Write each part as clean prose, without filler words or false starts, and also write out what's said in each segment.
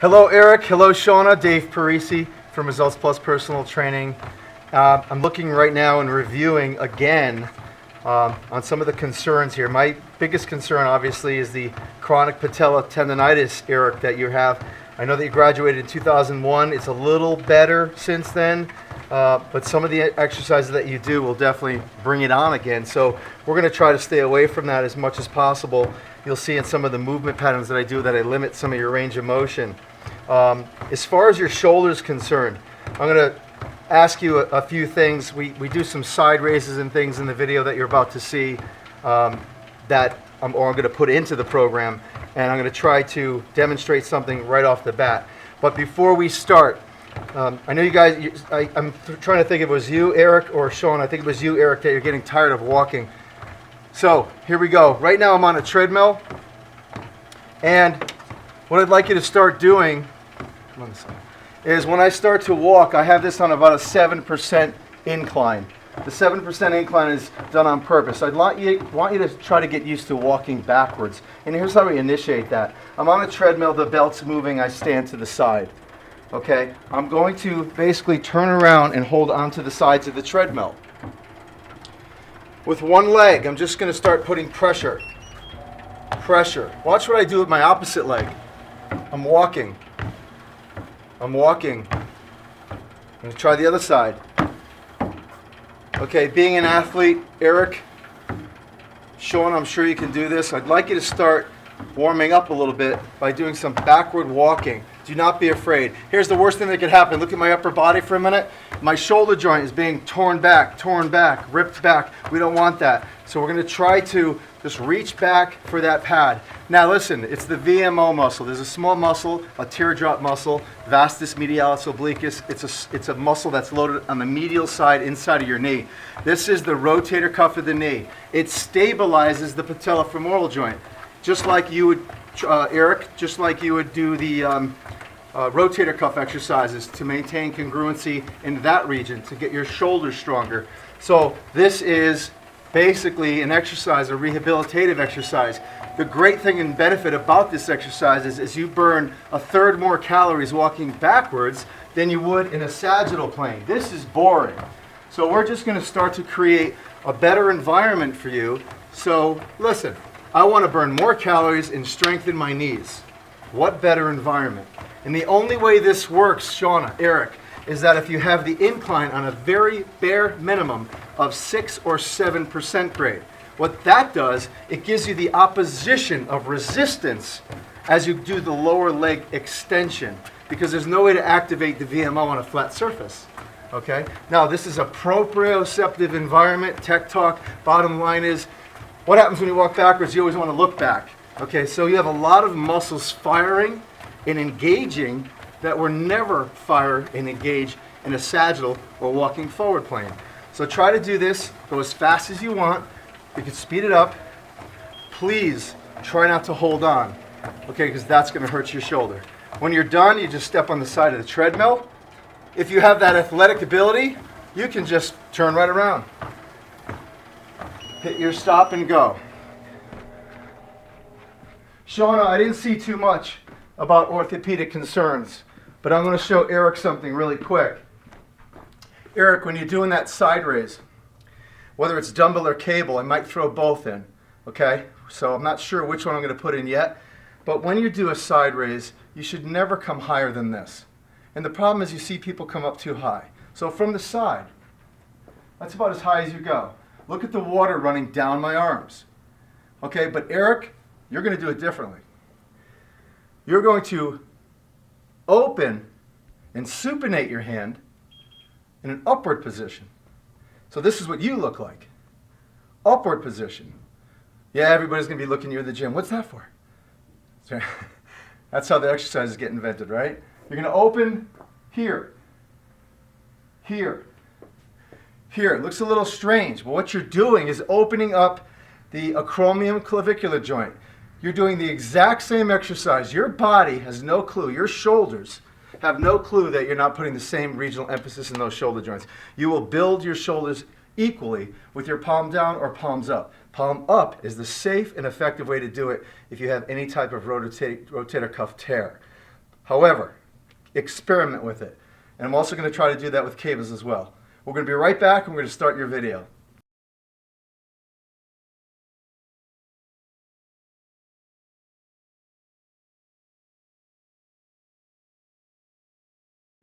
Hello, Eric. Hello, Shawnna. Dave Parisi from Results Plus Personal Training. I'm looking right now and reviewing again on some of the concerns here. My biggest concern, obviously, is the chronic patella tendonitis, Eric, that you have. I know that you graduated in 2001. It's a little better since then, but some of the exercises that you do will definitely bring it on again. So we're going to try to stay away from that as much as possible. You'll see in some of the movement patterns that I do that I limit some of your range of motion. As far as your shoulder is concerned, I'm going to ask you a few things. We do some side raises and things in the video that you're about to see that I'm going to put into the program, and I'm going to try to demonstrate something right off the bat. But before we start, I know you guys, I'm trying to think if it was you, Eric, or Sean. I think it was you, Eric, that you're getting tired of walking. So here we go. Right now I'm on a treadmill, and what I'd like you to start doing is when I start to walk, I have this on about a 7% incline. The 7% incline is done on purpose. I want you to try to get used to walking backwards. And here's how we initiate that. I'm on a treadmill, the belt's moving, I stand to the side. Okay? I'm going to basically turn around and hold onto the sides of the treadmill. With one leg, I'm just going to start putting pressure. Pressure. Watch what I do with my opposite leg. I'm walking. I'm walking. I'm going to try the other side. Okay, being an athlete, Eric, Sean, I'm sure you can do this. I'd like you to start warming up a little bit by doing some backward walking. Do not be afraid. Here's the worst thing that could happen. Look at my upper body for a minute. My shoulder joint is being torn back, ripped back. We don't want that. So we're going to try to just reach back for that pad. Now listen, it's the VMO muscle. There's a small muscle, a teardrop muscle, vastus medialis obliquus. It's a muscle that's loaded on the medial side inside of your knee. This is the rotator cuff of the knee. It stabilizes the patellofemoral joint. Just like you would, Eric, just like you would do the rotator cuff exercises to maintain congruency in that region, to get your shoulders stronger. So this is basically an exercise, a rehabilitative exercise. The great thing and benefit about this exercise is you burn a third more calories walking backwards than you would in a sagittal plane. This is boring. So we're just going to start to create a better environment for you. So listen, I want to burn more calories and strengthen my knees. What better environment? And the only way this works, Shawnna, Eric, is that if you have the incline on a very bare minimum of 6 or 7% grade. What that does, it gives you the opposition of resistance as you do the lower leg extension, because there's no way to activate the VMO on a flat surface. Okay? Now, this is a proprioceptive environment. Tech talk, bottom line is, what happens when you walk backwards? You always want to look back. Okay, so you have a lot of muscles firing and engaging that were never fire and engage in a sagittal or walking forward plane. So try to do this, go as fast as you want. You can speed it up. Please try not to hold on, okay, because that's going to hurt your shoulder. When you're done, you just step on the side of the treadmill. If you have that athletic ability, you can just turn right around. Hit your stop and go. Shawnna, I didn't see too much about orthopedic concerns, but I'm going to show Eric something really quick. Eric, when you're doing that side raise, whether it's dumbbell or cable, I might throw both in, okay? So I'm not sure which one I'm going to put in yet, but when you do a side raise, you should never come higher than this. And the problem is you see people come up too high. So from the side, that's about as high as you go. Look at the water running down my arms. Okay, but Eric, you're going to do it differently. You're going to open and supinate your hand in an upward position. So this is what you look like. Upward position. Yeah, everybody's going to be looking at you in the gym. What's that for? That's how the exercises get invented, right? You're going to open here. Here. Here. It looks a little strange, but what you're doing is opening up the acromion-clavicular joint. You're doing the exact same exercise. Your body has no clue. Your shoulders have no clue that you're not putting the same regional emphasis in those shoulder joints. You will build your shoulders equally with your palm down or palms up. Palm up is the safe and effective way to do it if you have any type of rotator cuff tear. However, experiment with it. And I'm also going to try to do that with cables as well. We're going to be right back and we're going to start your video.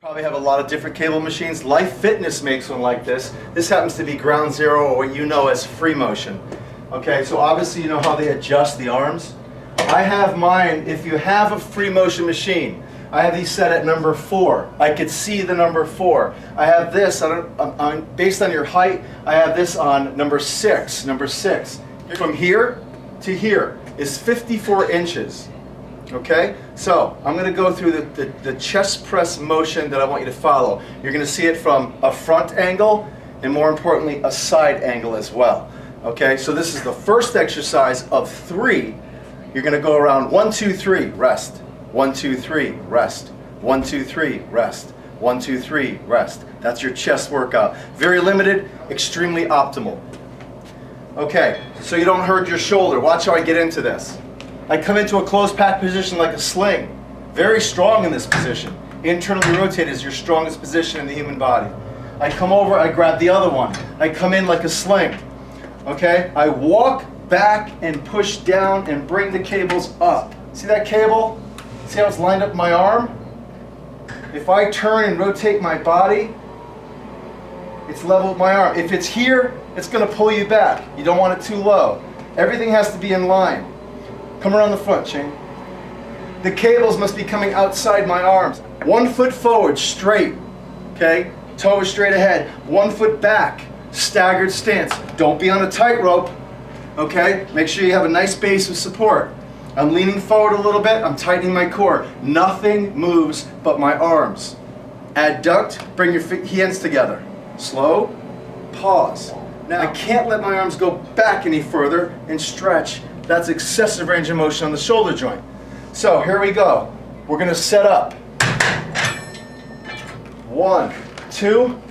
Probably have a lot of different cable machines. Life Fitness makes one like this. This happens to be Ground Zero, or what you know as free motion. Okay, so obviously you know how they adjust the arms. I have mine, if you have a free motion machine, I have these set at number 4. I could see the number 4. I have this, based on your height, I have this on number 6. Number 6. From here to here is 54 inches. Okay, so I'm going to go through the chest press motion that I want you to follow. You're going to see it from a front angle and, more importantly, a side angle as well. Okay, so this is the first exercise of 3. You're going to go around 1, 2, 3, rest. 1, 2, 3, rest. 1, 2, 3, rest. 1, 2, 3, rest. That's your chest workout. Very limited, extremely optimal. Okay, so you don't hurt your shoulder. Watch how I get into this. I come into a closed pack position like a sling. Very strong in this position. Internally rotated is your strongest position in the human body. I come over, I grab the other one. I come in like a sling. Okay? I walk back and push down and bring the cables up. See that cable? See how it's lined up my arm? If I turn and rotate my body, it's level with my arm. If it's here, it's going to pull you back. You don't want it too low. Everything has to be in line. Come around the front, Shane. The cables must be coming outside my arms. 1 foot forward, straight. Okay? Toe is straight ahead. 1 foot back, staggered stance. Don't be on a tightrope. Okay? Make sure you have a nice base of support. I'm leaning forward a little bit. I'm tightening my core. Nothing moves but my arms. Adduct, bring your hands together. Slow, pause. Now I can't let my arms go back any further and stretch. That's excessive range of motion on the shoulder joint. So here we go. We're going to set up. 1, 2,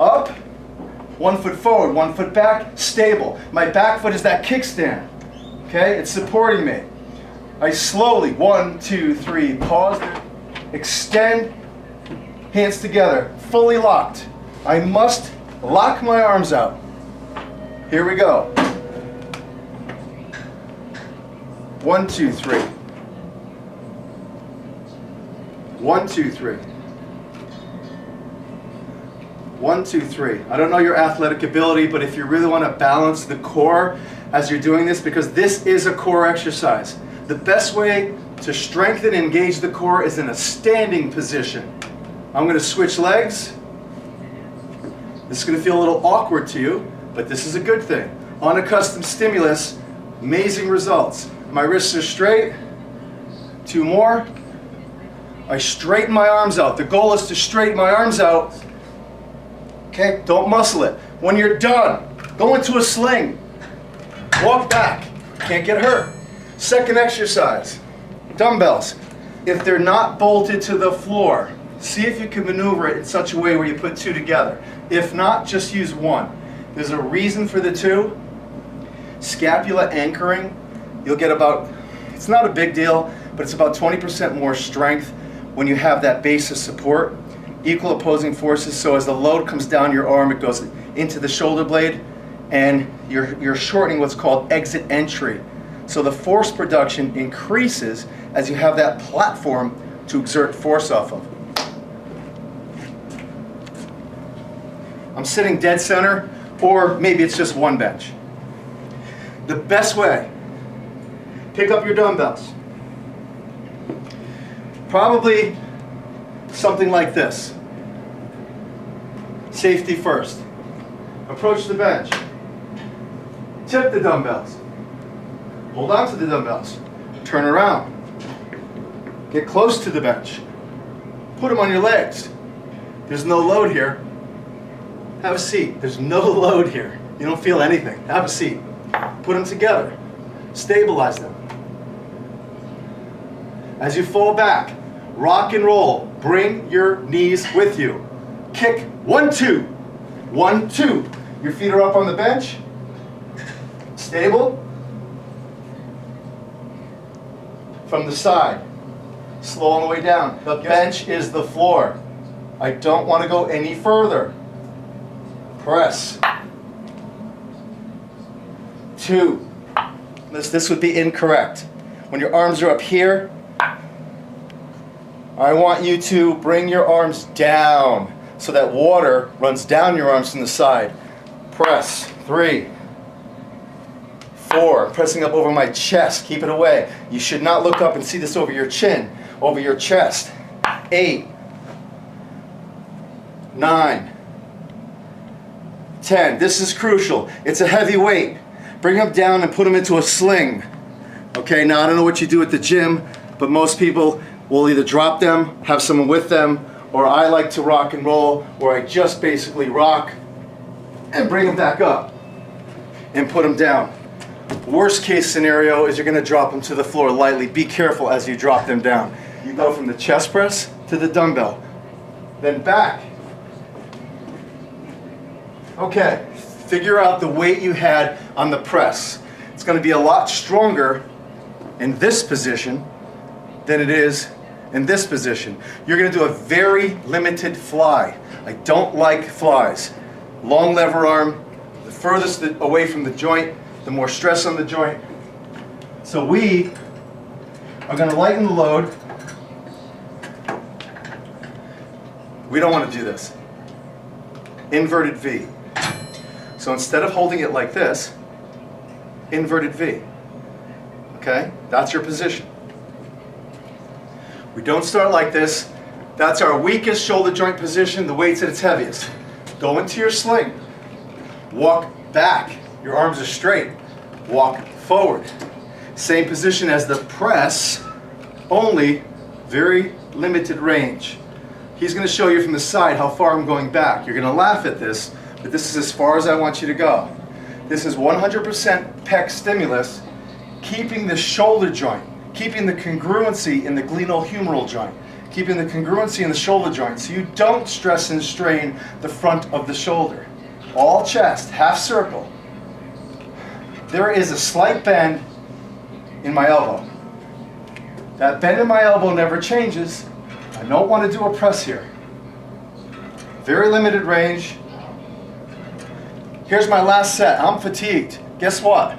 up. 1 foot forward, 1 foot back, stable. My back foot is that kickstand. Okay, it's supporting me. I slowly, 1, 2, 3, pause, extend, hands together, fully locked. I must lock my arms out. Here we go. 1, 2, 3. 1, 2, 3. 1, 2, 3. I don't know your athletic ability, but if you really want to balance the core as you're doing this, because this is a core exercise, the best way to strengthen and engage the core is in a standing position. I'm going to switch legs. This is going to feel a little awkward to you, but this is a good thing. Unaccustomed stimulus, amazing results. My wrists are straight. 2 more. I straighten my arms out. The goal is to straighten my arms out. Okay, don't muscle it. When you're done, go into a sling. Walk back. Can't get hurt. Second exercise, dumbbells. If they're not bolted to the floor, see if you can maneuver it in such a way where you put 2 together. If not, just use 1. There's a reason for the 2. Scapula anchoring. You'll get about, it's not a big deal, but it's about 20% more strength when you have that base of support. Equal opposing forces, so as the load comes down your arm, it goes into the shoulder blade, and you're shortening what's called exit entry. So the force production increases as you have that platform to exert force off of. I'm sitting dead center, or maybe it's just 1 bench. The best way, pick up your dumbbells. Probably something like this. Safety first. Approach the bench. Tip the dumbbells. Hold on to the dumbbells. Turn around. Get close to the bench. Put them on your legs. There's no load here. Have a seat. There's no load here. You don't feel anything. Have a seat. Put them together. Stabilize them. As you fall back, rock and roll. Bring your knees with you. Kick. 1, 2. 1, 2. Your feet are up on the bench. Stable. From the side. Slow on the way down. The bench is the floor. I don't want to go any further. Press. 2. This would be incorrect. When your arms are up here, I want you to bring your arms down so that water runs down your arms from the side. Press. 3. 4. Pressing up over my chest. Keep it away. You should not look up and see this over your chin, over your chest. 8. 9. 10. This is crucial. It's a heavy weight. Bring them down and put them into a sling. Okay, now I don't know what you do at the gym, but most people will either drop them, have someone with them, or I like to rock and roll, where I just basically rock and bring them back up and put them down. Worst case scenario is you're going to drop them to the floor lightly. Be careful as you drop them down. You go from the chest press to the dumbbell, then back. Okay, figure out the weight you had on the press. It's going to be a lot stronger in this position than it is in this position. You're going to do a very limited fly. I don't like flies. Long lever arm, the furthest away from the joint, the more stress on the joint. So we are going to lighten the load. We don't want to do this. Inverted V. So instead of holding it like this, inverted V. Okay? That's your position. We don't start like this. That's our weakest shoulder joint position. The weight's at its heaviest. Go into your sling. Walk back. Your arms are straight. Walk forward. Same position as the press, only very limited range. He's going to show you from the side how far I'm going back. You're going to laugh at this, but this is as far as I want you to go. This is 100% pec stimulus, keeping the shoulder joint, keeping the congruency in the glenohumeral joint, keeping the congruency in the shoulder joint so you don't stress and strain the front of the shoulder. All chest, half circle. There is a slight bend in my elbow. That bend in my elbow never changes. I don't want to do a press here. Very limited range. Here's my last set. I'm fatigued. Guess what?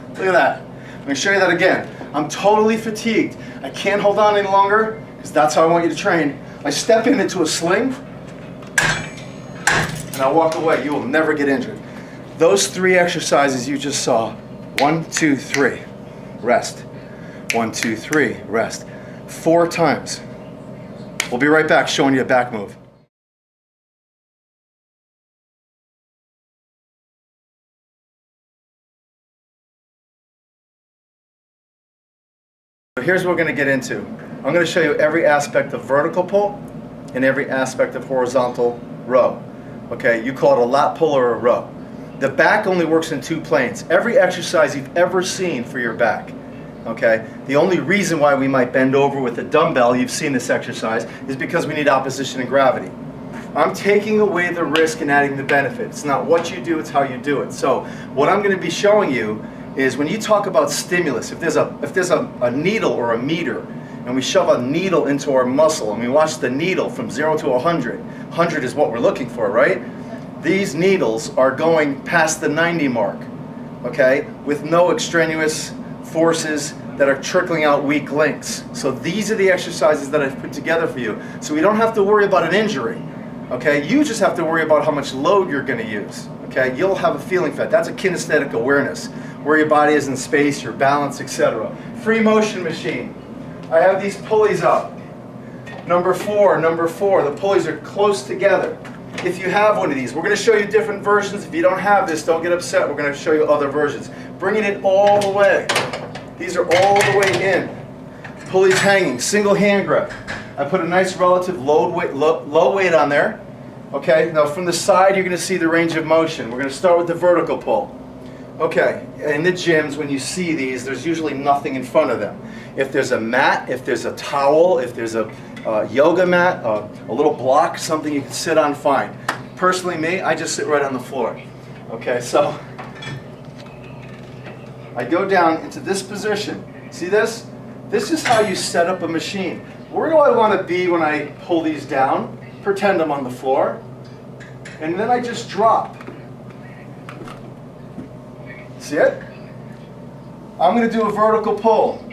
Look at that. I'm going to show you that again. I'm totally fatigued. I can't hold on any longer because that's how I want you to train. I step into a sling and I walk away. You will never get injured. Those 3 exercises you just saw. 1, 2, 3. Rest. 1, 2, 3. Rest. 4 times. We'll be right back showing you a back move. So here's what we're going to get into. I'm going to show you every aspect of vertical pull and every aspect of horizontal row. Okay, you call it a lat pull or a row. The back only works in 2 planes. Every exercise you've ever seen for your back. Okay, the only reason why we might bend over with a dumbbell, you've seen this exercise, is because we need opposition and gravity. I'm taking away the risk and adding the benefit. It's not what you do, it's how you do it. So what I'm going to be showing you is when you talk about stimulus, if there's a needle or a meter, and we shove a needle into our muscle, and we watch the needle from 0 to 100, 100 is what we're looking for, right? These needles are going past the 90 mark, okay, with no extraneous forces that are trickling out weak links. So these are the exercises that I've put together for you. So we don't have to worry about an injury, okay? You just have to worry about how much load you're going to use, okay? You'll have a feeling for that. That's a kinesthetic awareness, where your body is in space, your balance, etc. Free motion machine. I have these pulleys up. Number 4, the pulleys are close together. If you have one of these, we're going to show you different versions. If you don't have this, don't get upset. We're going to show you other versions. Bringing it all the way. These are all the way in. Pulleys hanging, single hand grip. I put a nice relative low weight on there. Okay, now from the side you're going to see the range of motion. We're going to start with the vertical pull. Okay, in the gyms when you see these, there's usually nothing in front of them. If there's a mat, if there's a towel, if there's a yoga mat, a little block, something you can sit on, fine. Personally, me, I just sit right on the floor. Okay, so I go down into this position. See this? This is how you set up a machine. Where do I want to be when I pull these down? Pretend I'm on the floor. And then I just drop. See it? I'm going to do a vertical pull.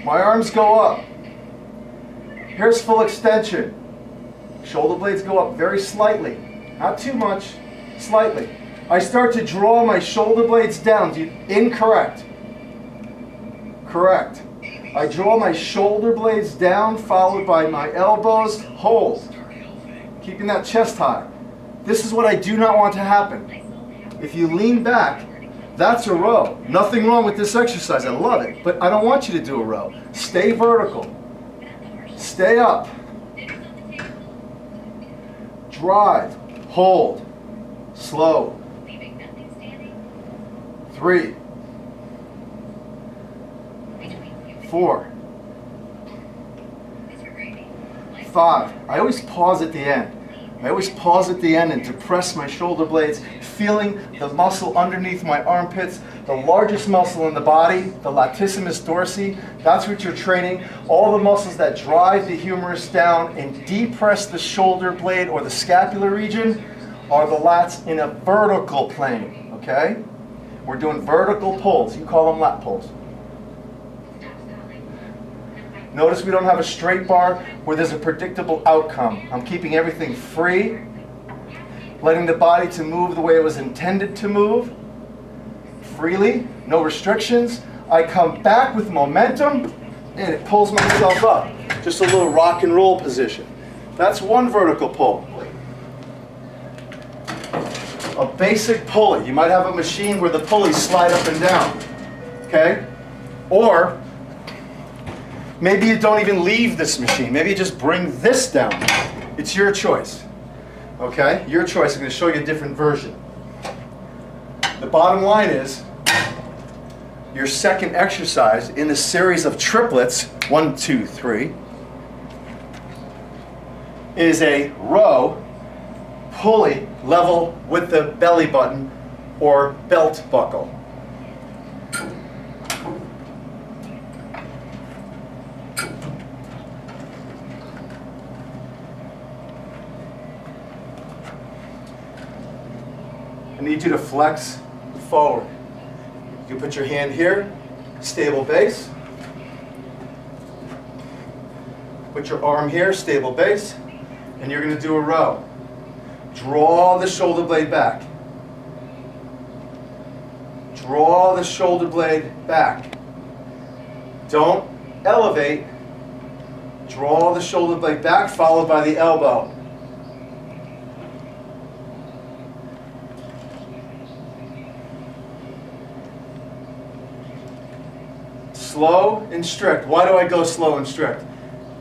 My arms go up. Here's full extension. Shoulder blades go up very slightly. Not too much, slightly. I start to draw my shoulder blades down. Incorrect. Correct. I draw my shoulder blades down, followed by my elbows. Hold. Keeping that chest high. This is what I do not want to happen. If you lean back, that's a row. Nothing wrong with this exercise. I love it. But I don't want you to do a row. Stay vertical. Stay up. Drive. Hold. Slow. 3, 4, 5. I always pause at the end. I always pause at the end and depress my shoulder blades, feeling the muscle underneath my armpits, the largest muscle in the body, the latissimus dorsi. That's what you're training. All the muscles that drive the humerus down and depress the shoulder blade or the scapular region are the lats in a vertical plane, okay? We're doing vertical pulls. You call them lat pulls. Notice we don't have a straight bar where there's a predictable outcome. I'm keeping everything free, letting the body to move the way it was intended to move, freely, no restrictions. I come back with momentum, and it pulls myself up. Just a little rock and roll position. That's one vertical pull. A basic pulley. You might have a machine where the pulleys slide up and down, okay? Or maybe you don't even leave this machine. Maybe you just bring this down. It's your choice, okay? Your choice. I'm going to show you a different version. The bottom line is your second exercise in a series of triplets, 1, 2, 3, is a row pulley level with the belly button or belt buckle. I need you to flex forward. You put your hand here, stable base. Put your arm here, stable base, and you're going to do a row. Draw the shoulder blade back. Draw the shoulder blade back. Don't elevate. Draw the shoulder blade back, followed by the elbow. Slow and strict. Why do I go slow and strict?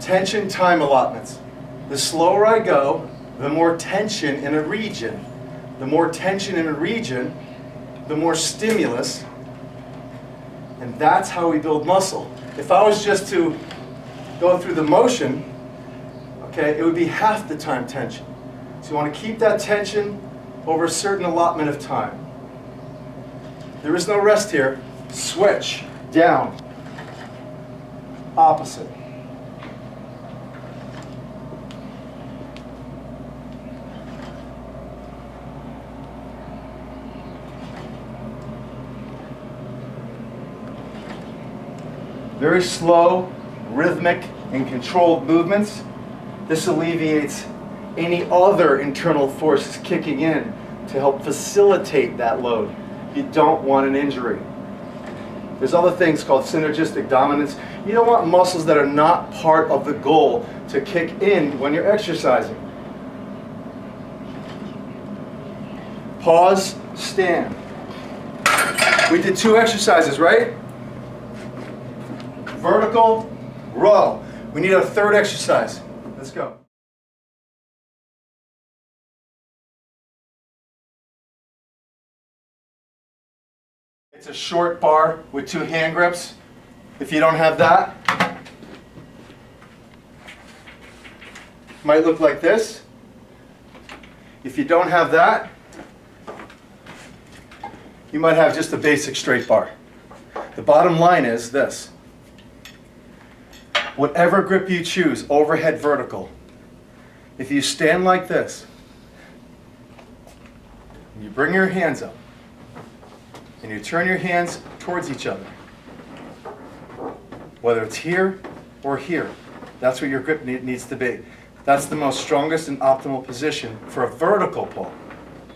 Tension time allotments. The slower I go, the more tension in a region. The more tension in a region, the more stimulus. And that's how we build muscle. If I was just to go through the motion, okay, it would be half the time tension. So you want to keep that tension over a certain allotment of time. There is no rest here. Switch. Down. Opposite. Very slow, rhythmic, and controlled movements. This alleviates any other internal forces kicking in to help facilitate that load. You don't want an injury. There's other things called synergistic dominance. You don't want muscles that are not part of the goal to kick in when you're exercising. Pause, stand. We did 2 exercises, right? Vertical, row. We need a third exercise. Let's go. It's a short bar with 2 hand grips. If you don't have that, it might look like this. If you don't have that, you might have just a basic straight bar. The bottom line is this. Whatever grip you choose, overhead, vertical. If you stand like this, and you bring your hands up, and you turn your hands towards each other, whether it's here or here, that's what your grip needs to be. That's the most strongest and optimal position for a vertical pull.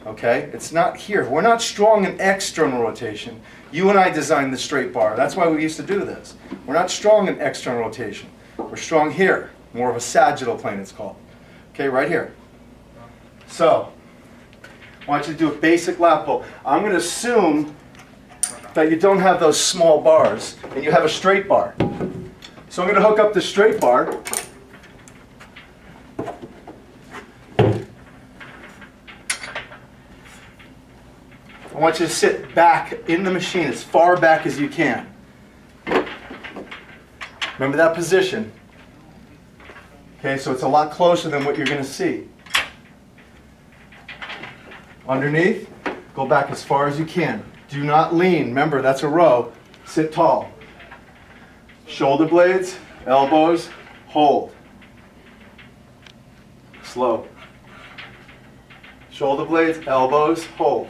Okay? It's not here. We're not strong in external rotation. You and I designed the straight bar. That's why we used to do this. We're not strong in external rotation. We're strong here. More of a sagittal plane, it's called. Okay, right here. So, I want you to do a basic lat pull. I'm going to assume that you don't have those small bars and you have a straight bar. So I'm going to hook up the straight bar. I want you to sit back in the machine as far back as you can. Remember that position. Okay, so it's a lot closer than what you're going to see. Underneath, go back as far as you can. Do not lean. Remember, that's a row. Sit tall. Shoulder blades, elbows, hold. Slow. Shoulder blades, elbows, hold.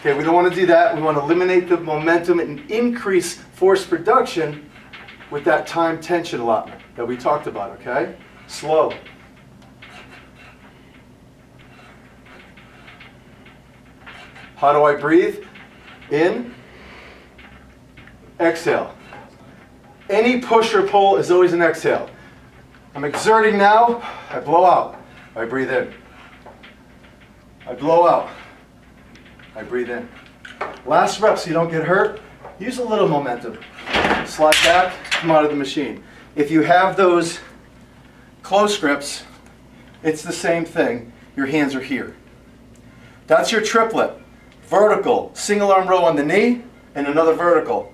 Okay, we don't want to do that. We want to eliminate the momentum and increase force production with that time tension allotment that we talked about, okay? Slow. How do I breathe? In, exhale. Any push or pull is always an exhale. I'm exerting now, I blow out. I breathe in. I blow out. I breathe in. Last rep so you don't get hurt. Use a little momentum. Slide back, come out of the machine. If you have those close grips, it's the same thing. Your hands are here. That's your triplet. Vertical, single arm row on the knee, and another vertical.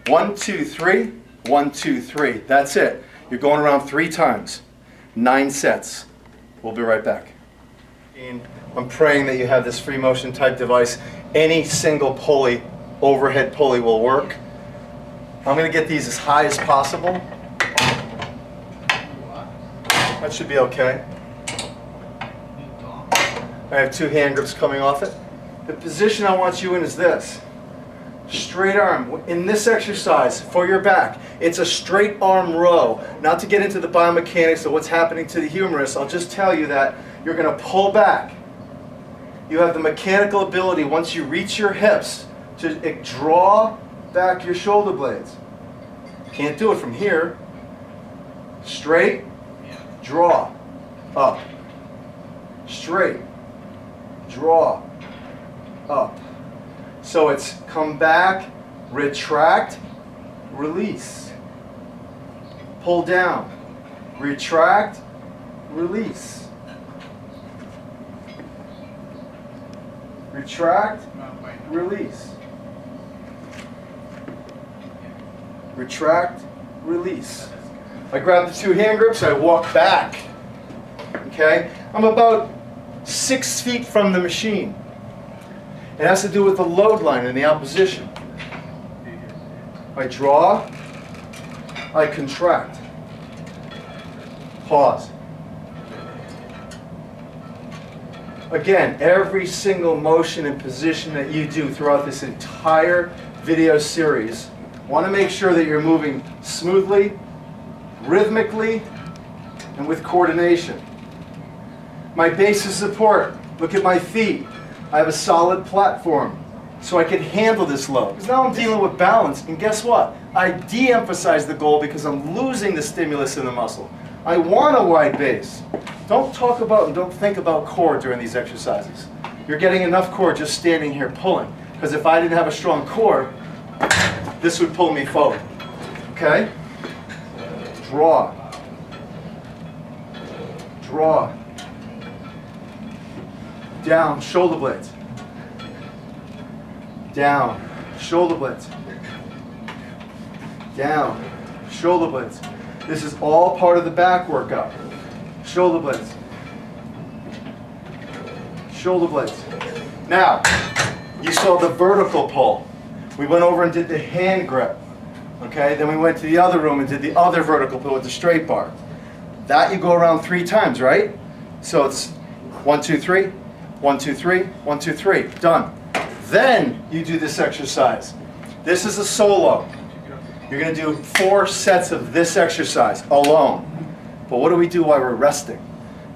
1, 2, 3, 1, 2, 3. That's it. You're going around 3 times. 9 sets. We'll be right back. I'm praying that you have this free motion type device. Any single pulley, overhead pulley will work. I'm going to get these as high as possible. That should be okay. I have 2 hand grips coming off it. The position I want you in is this. Straight arm. In this exercise, for your back, it's a straight arm row. Not to get into the biomechanics of what's happening to the humerus, I'll just tell you that you're going to pull back. You have the mechanical ability, once you reach your hips, to draw back your shoulder blades. Can't do it from here. Straight, draw, up. Straight, draw, up. So it's come back, retract, release. Pull down, retract, release. Retract, release. Retract, release. I grab the 2 hand grips, I walk back. Okay? I'm about 6 feet from the machine. It has to do with the load line and the opposition. I draw, I contract. Pause. Again, every single motion and position that you do throughout this entire video series, want to make sure that you're moving smoothly, rhythmically, and with coordination. My base of support, look at my feet. I have a solid platform so I can handle this load. Because now I'm dealing with balance, and guess what? I de-emphasize the goal because I'm losing the stimulus in the muscle. I want a wide base. Don't talk about and don't think about core during these exercises. You're getting enough core just standing here pulling. Because if I didn't have a strong core, this would pull me forward. Okay? Draw. Draw. Down, shoulder blades. Down, shoulder blades. Down, shoulder blades. This is all part of the back workout. Shoulder blades. Shoulder blades. Now, you saw the vertical pull. We went over and did the hand grip. Okay, then we went to the other room and did the other vertical pull with the straight bar. That you go around 3 times, right? So it's 1, 2, 3, 1, 2, 3, 1, 2, 3, done. Then you do this exercise. This is a solo. You're going to do 4 sets of this exercise alone. But what do we do while we're resting?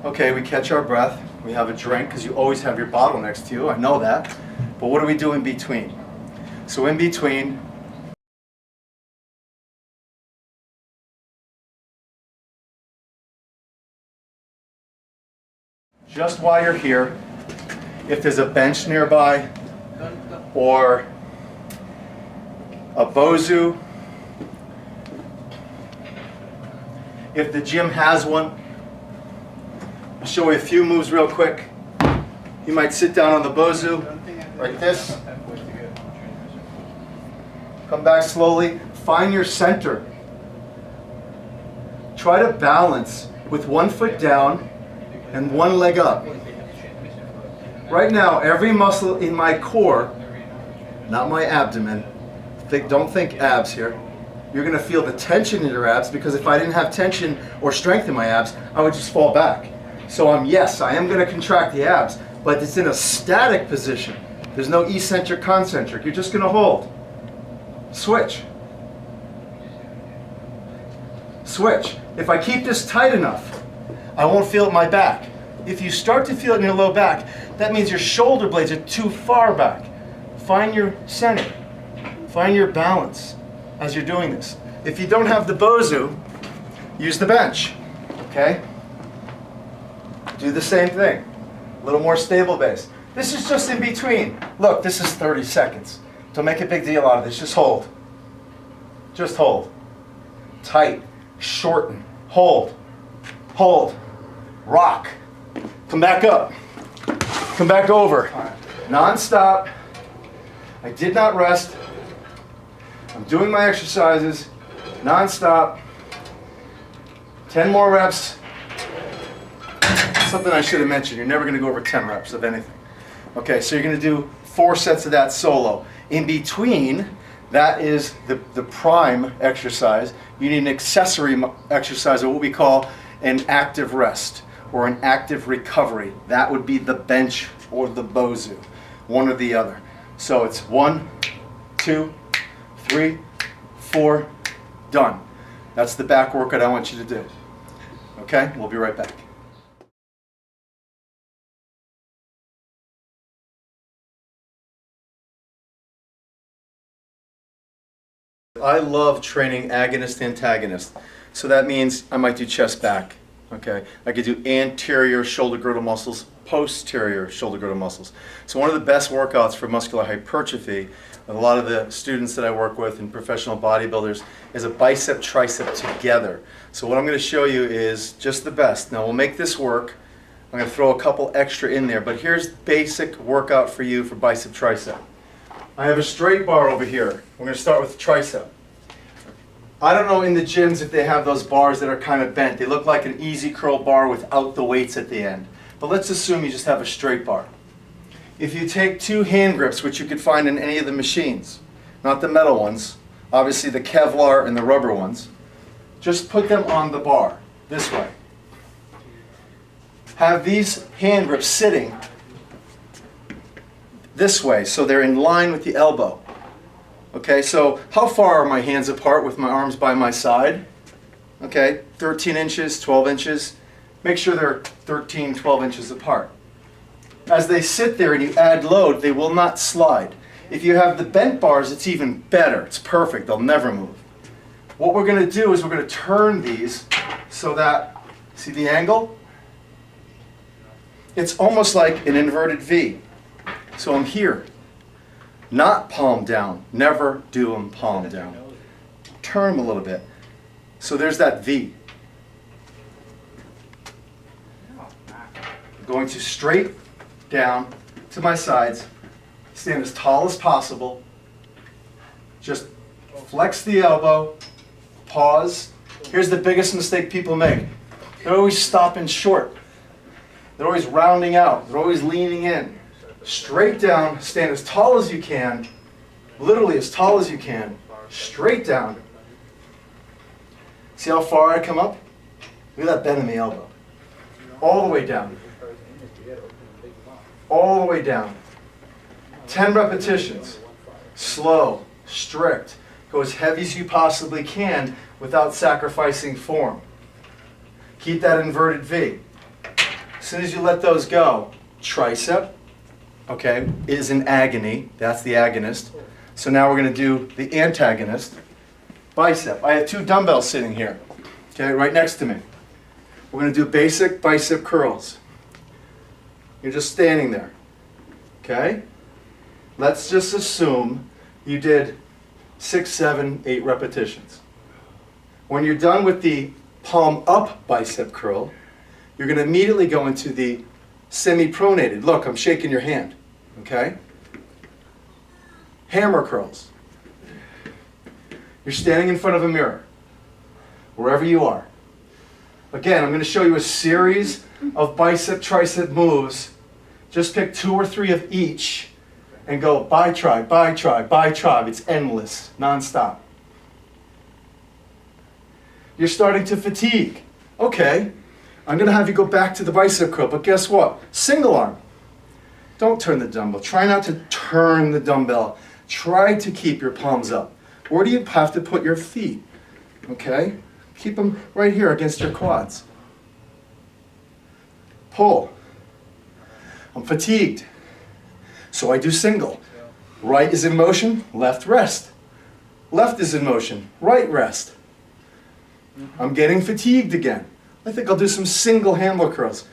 Okay, we catch our breath. We have a drink, because you always have your bottle next to you. I know that. But what do we do in between? So in between, just while you're here, if there's a bench nearby or a bozu, if the gym has one, I'll show you a few moves real quick. You might sit down on the bozu like this. Come back slowly. Find your center. Try to balance with 1 foot down and 1 leg up. Right now, every muscle in my core, not my abdomen, don't think abs here. You're going to feel the tension in your abs, because if I didn't have tension or strength in my abs, I would just fall back. So yes, I am going to contract the abs, but it's in a static position. There's no eccentric, concentric. You're just going to hold. Switch. Switch. If I keep this tight enough, I won't feel it in my back. If you start to feel it in your low back, that means your shoulder blades are too far back. Find your center. Find your balance as you're doing this. If you don't have the bozu, use the bench. Okay? Do the same thing. A little more stable base. This is just in between. Look, this is 30 seconds. Don't make a big deal out of this. Just hold. Just hold. Tight. Shorten. Hold. Hold. Rock. Come back up. Come back over. Non-stop. I did not rest. I'm doing my exercises non-stop. 10 more reps. Something I should have mentioned. You're never going to go over 10 reps of anything. Okay, so you're going to do 4 sets of that solo. In between, that is the prime exercise. You need an accessory exercise, or what we call an active rest or an active recovery. That would be the bench or the bozu, one or the other. So it's 1, 2, 3, 4, done. That's the back workout I want you to do. Okay, we'll be right back. I love training agonist-antagonist. So that means I might do chest back. Okay, I could do anterior shoulder girdle muscles, posterior shoulder girdle muscles. So one of the best workouts for muscular hypertrophy, and a lot of the students that I work with and professional bodybuilders, is a bicep tricep together. So what I'm going to show you is just the best. Now we'll make this work. I'm going to throw a couple extra in there, but here's basic workout for you for bicep tricep. I have a straight bar over here. We're going to start with tricep. I don't know in the gyms if they have those bars that are kind of bent. They look like an easy curl bar without the weights at the end. But let's assume you just have a straight bar. If you take 2 hand grips, which you could find in any of the machines, not the metal ones, obviously the Kevlar and the rubber ones, just put them on the bar this way. Have these hand grips sitting this way so they're in line with the elbow. Okay, so how far are my hands apart with my arms by my side? Okay, 13 inches, 12 inches. Make sure they're 13, 12 inches apart. As they sit there and you add load, they will not slide. If you have the bent bars, it's even better. It's perfect. They'll never move. What we're going to do is we're going to turn these so that, see the angle? It's almost like an inverted V. So I'm here. Not palm down. Never do them palm down. Turn them a little bit. So there's that V. Going to straight down to my sides. Stand as tall as possible. Just flex the elbow. Pause. Here's the biggest mistake people make. They're always stopping short. They're always rounding out. They're always leaning in. Straight down, stand as tall as you can, literally as tall as you can, straight down, See how far I come up? Look at that bend in the elbow. All the way down. All the way down. 10 repetitions. Slow, strict. Go as heavy as you possibly can without sacrificing form. Keep that inverted V. As soon as you let those go, tricep, okay, is in agony. That's the agonist. So now we're going to do the antagonist, bicep. I have 2 dumbbells sitting here, okay, right next to me. We're going to do basic bicep curls. You're just standing there, okay? Let's just assume you did 6, 7, 8 repetitions. When you're done with the palm up bicep curl, you're going to immediately go into the semi-pronated. Look, I'm shaking your hand, okay? Hammer curls. You're standing in front of a mirror, wherever you are. Again, I'm going to show you a series of bicep, tricep moves. Just pick 2 or 3 of each and go bi-tribe, bi-tribe, bi-tribe. It's endless, non-stop. You're starting to fatigue. Okay, I'm going to have you go back to the bicep curl, but guess what? Single arm. Don't turn the dumbbell. Try not to turn the dumbbell. Try to keep your palms up. Where do you have to put your feet? Okay? Keep them right here against your quads. Pull. I'm fatigued, so I do single. Right is in motion, left rest. Left is in motion, right rest. I'm getting fatigued again. I think I'll do some single handle curls.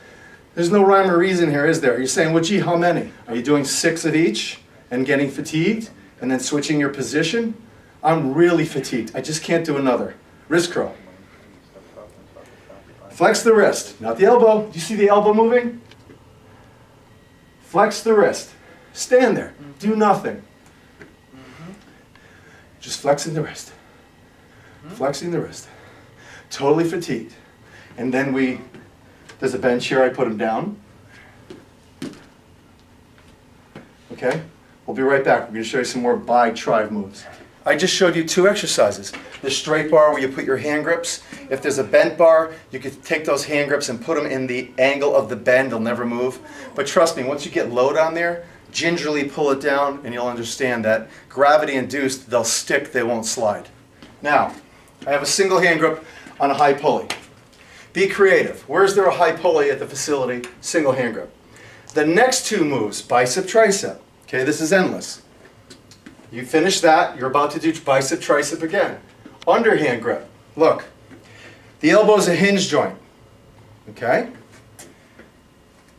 There's no rhyme or reason here, is there? You're saying, well, gee, how many? Are you doing 6 of each and getting fatigued and then switching your position? I'm really fatigued. I just can't do another. Wrist curl. Flex the wrist, not the elbow. Do you see the elbow moving? Flex the wrist. Stand there. Do nothing. Just flexing the wrist. Flexing the wrist. Totally fatigued. And then there's a bench here, I put him down. Okay? We'll be right back. We're going to show you some more bi-tribe moves. I just showed you 2 exercises. The straight bar where you put your hand grips. If there's a bent bar, you could take those hand grips and put them in the angle of the bend. They'll never move. But trust me, once you get load on there, gingerly pull it down and you'll understand that gravity induced, they'll stick, they won't slide. Now, I have a single hand grip on a high pulley. Be creative. Where's there a high pulley at the facility? Single hand grip. The next 2 moves, bicep, tricep. Okay, this is endless. You finish that, you're about to do bicep, tricep again. Underhand grip. Look, the elbow is a hinge joint. Okay?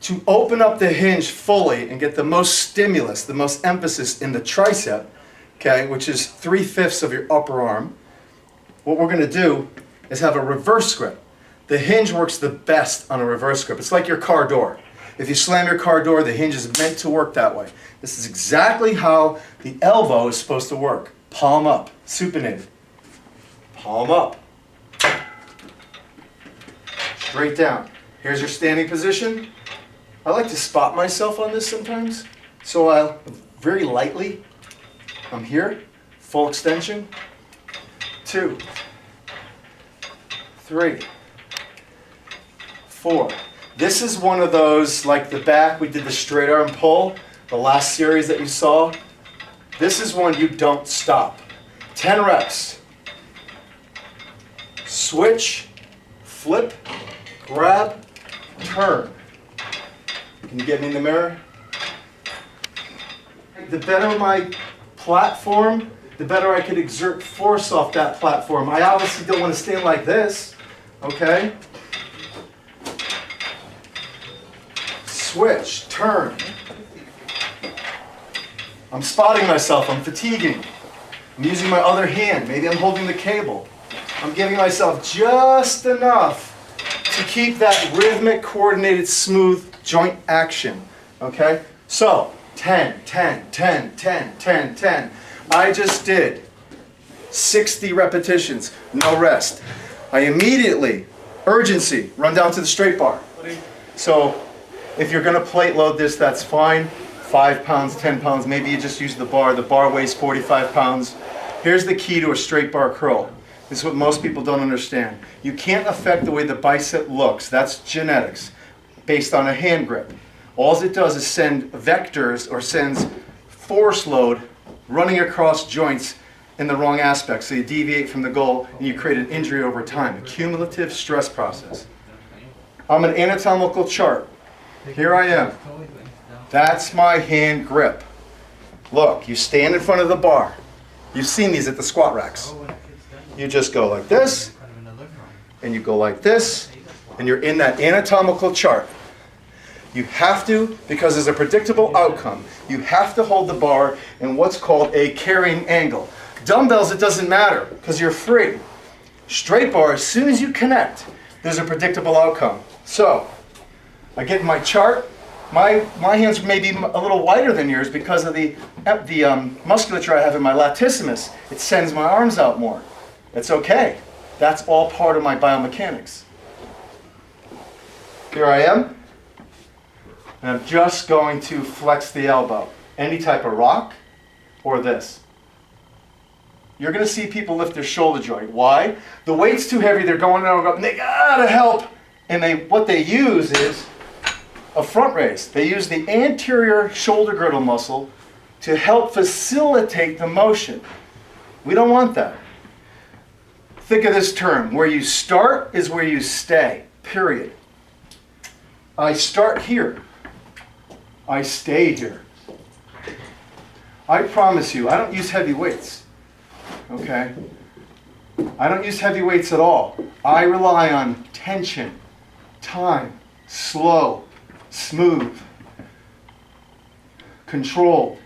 To open up the hinge fully and get the most stimulus, the most emphasis in the tricep, okay, which is 3/5 of your upper arm, what we're going to do is have a reverse grip. The hinge works the best on a reverse grip. It's like your car door. If you slam your car door, the hinge is meant to work that way. This is exactly how the elbow is supposed to work. Palm up, supinated. Palm up. Straight down. Here's your standing position. I like to spot myself on this sometimes. So I'll very lightly, I'm here, full extension. 2, 3, 4. This is one of those, like the back, we did the straight arm pull, the last series that you saw. This is one you don't stop. 10 reps. Switch, flip, grab, turn. Can you get me in the mirror? The better my platform, the better I could exert force off that platform. I obviously don't want to stand like this, okay? Switch, turn. I'm spotting myself, I'm fatiguing. I'm using my other hand, maybe I'm holding the cable. I'm giving myself just enough to keep that rhythmic, coordinated, smooth joint action, okay? So, 10, 10, 10, 10, 10, 10. I just did 60 repetitions, no rest. I immediately, urgency, run down to the straight bar. So, if you're going to plate load this, that's fine. 5 pounds, 10 pounds, maybe you just use the bar. The bar weighs 45 pounds. Here's the key to a straight bar curl. This is what most people don't understand. You can't affect the way the bicep looks. That's genetics, based on a hand grip. All it does is send vectors or sends force load running across joints in the wrong aspect. So you deviate from the goal and you create an injury over time. A cumulative stress process. I'm an anatomical chart. Here I am. That's my hand grip. Look, you stand in front of the bar. You've seen these at the squat racks. You just go like this, and you go like this, and you're in that anatomical chart. You have to, because there's a predictable outcome, you have to hold the bar in what's called a carrying angle. Dumbbells, it doesn't matter, because you're free. Straight bar, as soon as you connect, there's a predictable outcome. So, I get in my chart. My hands may be a little wider than yours because of the musculature I have in my latissimus. It sends my arms out more. It's okay. That's all part of my biomechanics. Here I am. And I'm just going to flex the elbow. Any type of rock or this. You're going to see people lift their shoulder joint. Why? The weight's too heavy. They're going down and they gotta help. And what they use is a front raise. They use the anterior shoulder girdle muscle to help facilitate the motion. We don't want that. Think of this term. Where you start is where you stay. Period. I start here. I stay here. I promise you, I don't use heavy weights. Okay? I don't use heavy weights at all. I rely on tension, time, slow, smooth, controlled.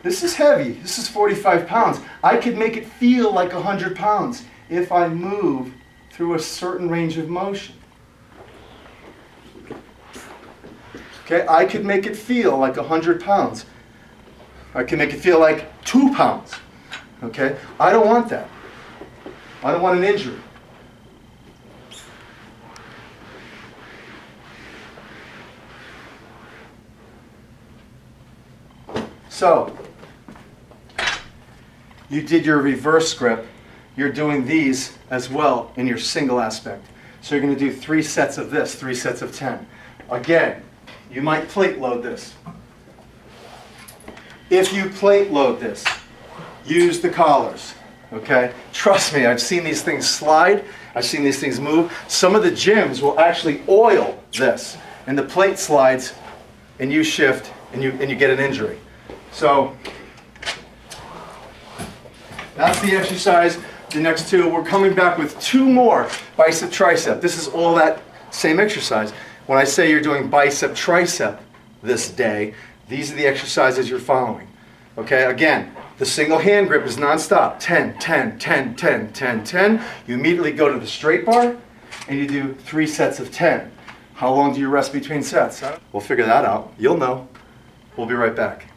This is heavy. This is 45 pounds. I could make it feel like 100 pounds if I move through a certain range of motion. Okay, I could make it feel like 100 pounds. I can make it feel like 2 pounds. Okay, I don't want that. I don't want an injury. So, you did your reverse grip. You're doing these as well in your single aspect. So you're going to do 3 sets of this, 3 sets of 10. Again, you might plate load this. If you plate load this, use the collars. Okay? Trust me, I've seen these things slide. I've seen these things move. Some of the gyms will actually oil this, and the plate slides, and you shift, and you get an injury. So that's the exercise. The next 2, we're coming back with 2 more bicep tricep. This is all that same exercise. When I say you're doing bicep tricep this day, these are the exercises you're following. Okay, again, the single hand grip is non-stop. 10, 10, 10, 10, 10, 10. You immediately go to the straight bar and you do 3 sets of 10. How long do you rest between sets? We'll figure that out. You'll know. We'll be right back.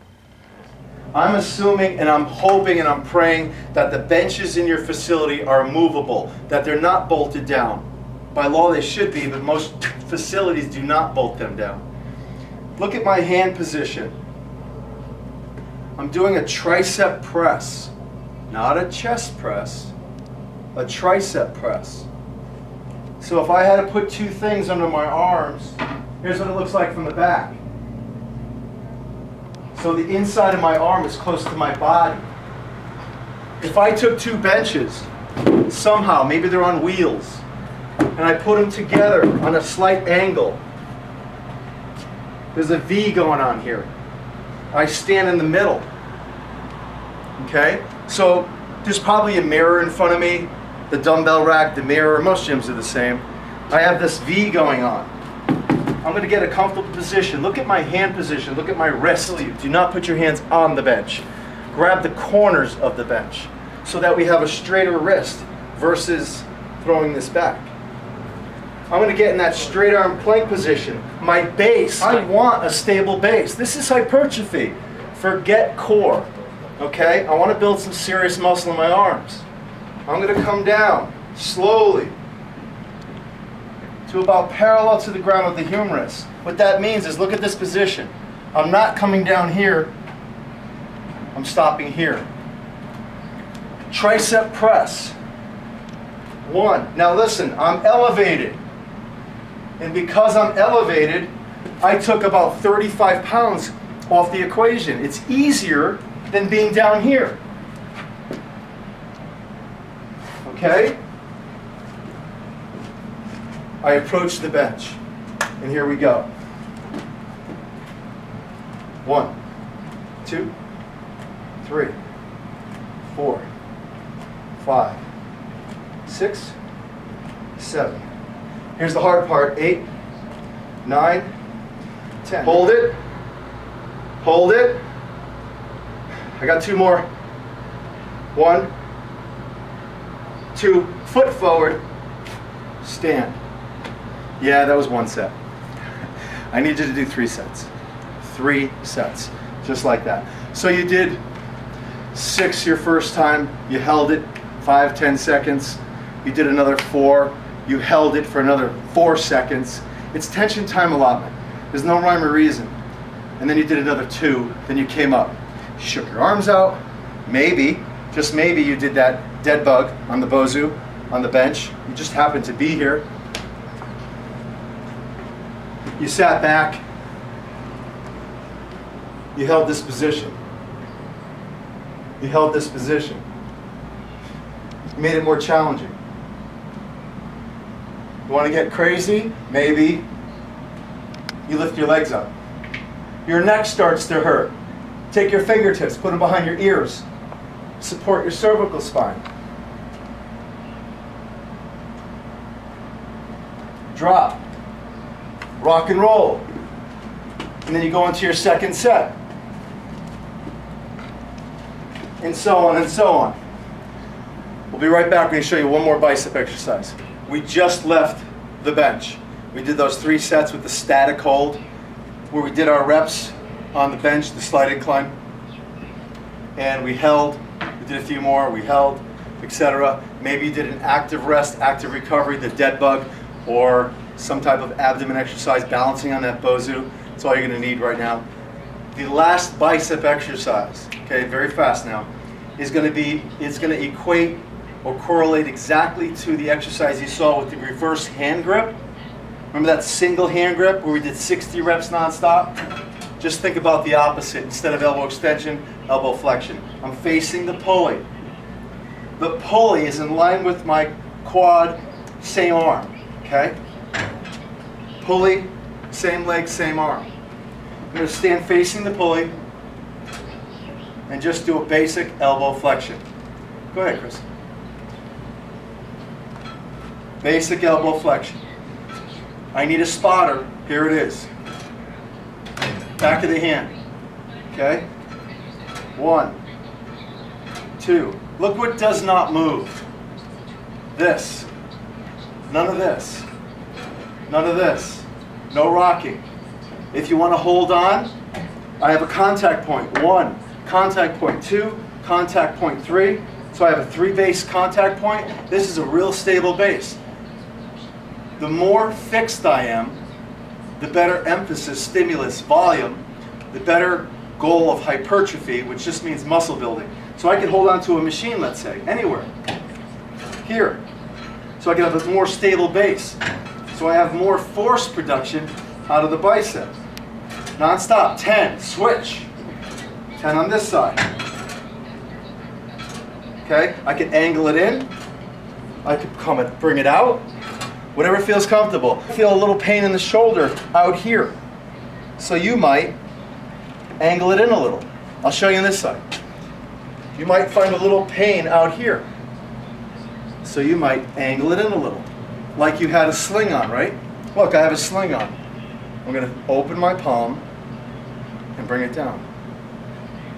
I'm assuming and I'm hoping and I'm praying that the benches in your facility are movable, that they're not bolted down. By law they should be, but most facilities do not bolt them down. Look at my hand position. I'm doing a tricep press, not a chest press, a tricep press. So if I had to put 2 things under my arms, here's what it looks like from the back. So the inside of my arm is close to my body. If I took 2 benches, somehow, maybe they're on wheels, and I put them together on a slight angle, there's a V going on here. I stand in the middle. Okay? So there's probably a mirror in front of me, the dumbbell rack, the mirror, most gyms are the same. I have this V going on. I'm going to get a comfortable position. Look at my hand position. Look at my wrist. Do not put your hands on the bench. Grab the corners of the bench so that we have a straighter wrist versus throwing this back. I'm going to get in that straight arm plank position. My base, I want a stable base. This is hypertrophy. Forget core. Okay? I want to build some serious muscle in my arms. I'm going to come down slowly to about parallel to the ground with the humerus. What that means is, look at this position. I'm not coming down here. I'm stopping here. Tricep press. 1. Now listen, I'm elevated. And because I'm elevated, I took about 35 pounds off the equation. It's easier than being down here. Okay? I approach the bench. And here we go. 1, 2, 3, 4, 5, 6, 7. Here's the hard part. 8, 9, 10. Hold it. Hold it. I got 2 more. 1, 2. Foot forward. Stand. Yeah, that was 1 set. I need you to do 3 sets. 3 sets. Just like that. So you did 6 your first time. You held it 5, 10 seconds. You did another 4. You held it for another 4 seconds. It's tension time allotment. There's no rhyme or reason. And then you did another 2. Then you came up. You shook your arms out. Maybe, just maybe, you did that dead bug on the bozu, on the bench. You just happened to be here. You sat back. You held this position. You held this position. You made it more challenging. You want to get crazy? Maybe you lift your legs up. Your neck starts to hurt. Take your fingertips, put them behind your ears. Support your cervical spine. Drop. Rock and roll. And then you go into your second set. And so on and so on. We'll be right back when I show you one more bicep exercise. We just left the bench. We did those 3 sets with the static hold, where we did our reps on the bench, the slide incline. And we held, we did a few more, we held, etc. Maybe you did an active rest, active recovery, the dead bug, or some type of abdomen exercise, balancing on that bozu. That's all you're going to need right now. The last bicep exercise, okay, very fast now, is going to equate or correlate exactly to the exercise you saw with the reverse hand grip. Remember that single hand grip where we did 60 reps nonstop? Just think about the opposite. Instead of elbow extension, elbow flexion. I'm facing the pulley. The pulley is in line with my quad, same arm, okay? Pulley, same leg, same arm. I'm going to stand facing the pulley and just do a basic elbow flexion. Go ahead, Chris. Basic elbow flexion. I need a spotter. Here it is. Back of the hand. Okay? 1, 2. Look what does not move. This. None of this. None of this. No rocking. If you want to hold on, I have a contact point. 1, contact point 2, contact point 3. So I have a 3 base contact point. This is a real stable base. The more fixed I am, the better emphasis, stimulus, volume, the better goal of hypertrophy, which just means muscle building. So I can hold on to a machine, let's say, anywhere. Here. So I can have a more stable base. So I have more force production out of the bicep. Non-stop. 10. Switch. 10 on this side. Okay? I can angle it in. I could come and bring it out. Whatever feels comfortable. I feel a little pain in the shoulder out here. So you might angle it in a little. I'll show you on this side. You might find a little pain out here. So you might angle it in a little. Like you had a sling on, right? Look, I have a sling on. I'm going to open my palm and bring it down.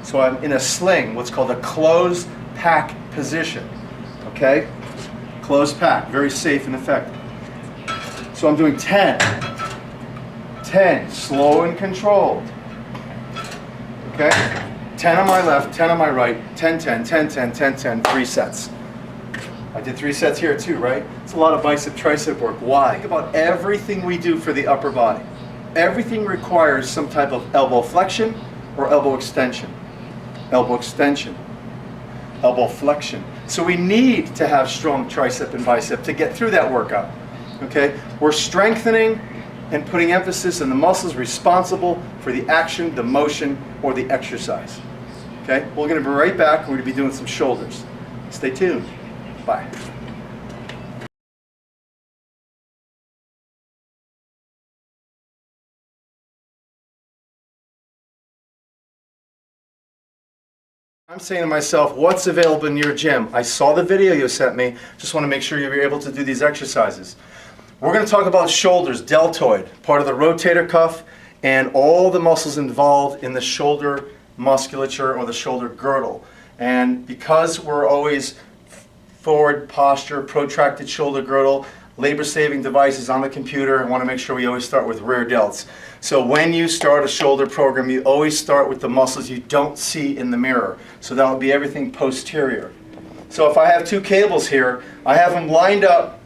So I'm in a sling, what's called a closed pack position. Okay? Closed pack, very safe and effective. So I'm doing 10. 10, slow and controlled. Okay? 10 on my left, 10 on my right, 10, 10, 10, 10, 10, 10, 3 sets. I did 3 sets here too, right? It's a lot of bicep, tricep work. Why? Think about everything we do for the upper body. Everything requires some type of elbow flexion or elbow extension. Elbow extension. Elbow flexion. So we need to have strong tricep and bicep to get through that workout. Okay? We're strengthening and putting emphasis on the muscles responsible for the action, the motion, or the exercise. Okay? We're going to be right back. We're going to be doing some shoulders. Stay tuned. Bye. I'm saying to myself, what's available in your gym? I saw the video you sent me. Just want to make sure you're able to do these exercises. We're going to talk about shoulders, deltoid, part of the rotator cuff, and all the muscles involved in the shoulder musculature or the shoulder girdle. And because we're always forward posture, protracted shoulder girdle, labor-saving devices on the computer, I want to make sure we always start with rear delts. So when you start a shoulder program, you always start with the muscles you don't see in the mirror. So that would be everything posterior. So if I have two cables here, I have them lined up,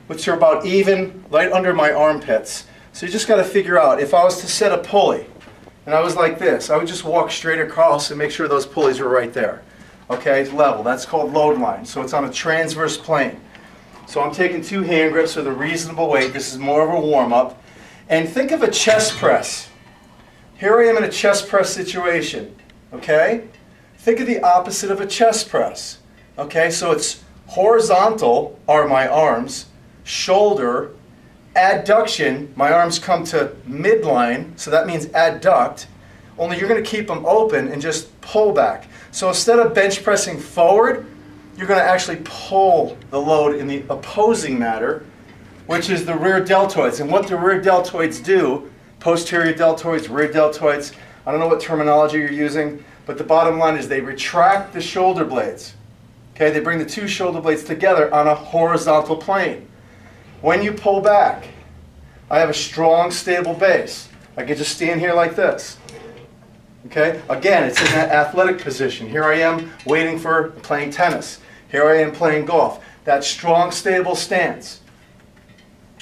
which are about even, right under my armpits. So you just got to figure out, if I was to set a pulley, and I was like this, I would just walk straight across and make sure those pulleys were right there. Okay, it's level. That's called load line. So it's on a transverse plane. So I'm taking two hand grips with a reasonable weight. This is more of a warm-up. And think of a chest press. Here I am in a chest press situation. Okay? Think of the opposite of a chest press. Okay, so it's horizontal are my arms, shoulder, adduction, my arms come to midline, so that means adduct, only you're going to keep them open and just pull back. So instead of bench pressing forward, you're going to actually pull the load in the opposing matter, which is the rear deltoids. And what the rear deltoids do, posterior deltoids, rear deltoids, I don't know what terminology you're using, but the bottom line is they retract the shoulder blades. Okay, they bring the two shoulder blades together on a horizontal plane. When you pull back, I have a strong, stable base. I can just stand here like this. Okay, again, it's in that athletic position. Here I am waiting for playing tennis. Here I am playing golf. That strong, stable stance.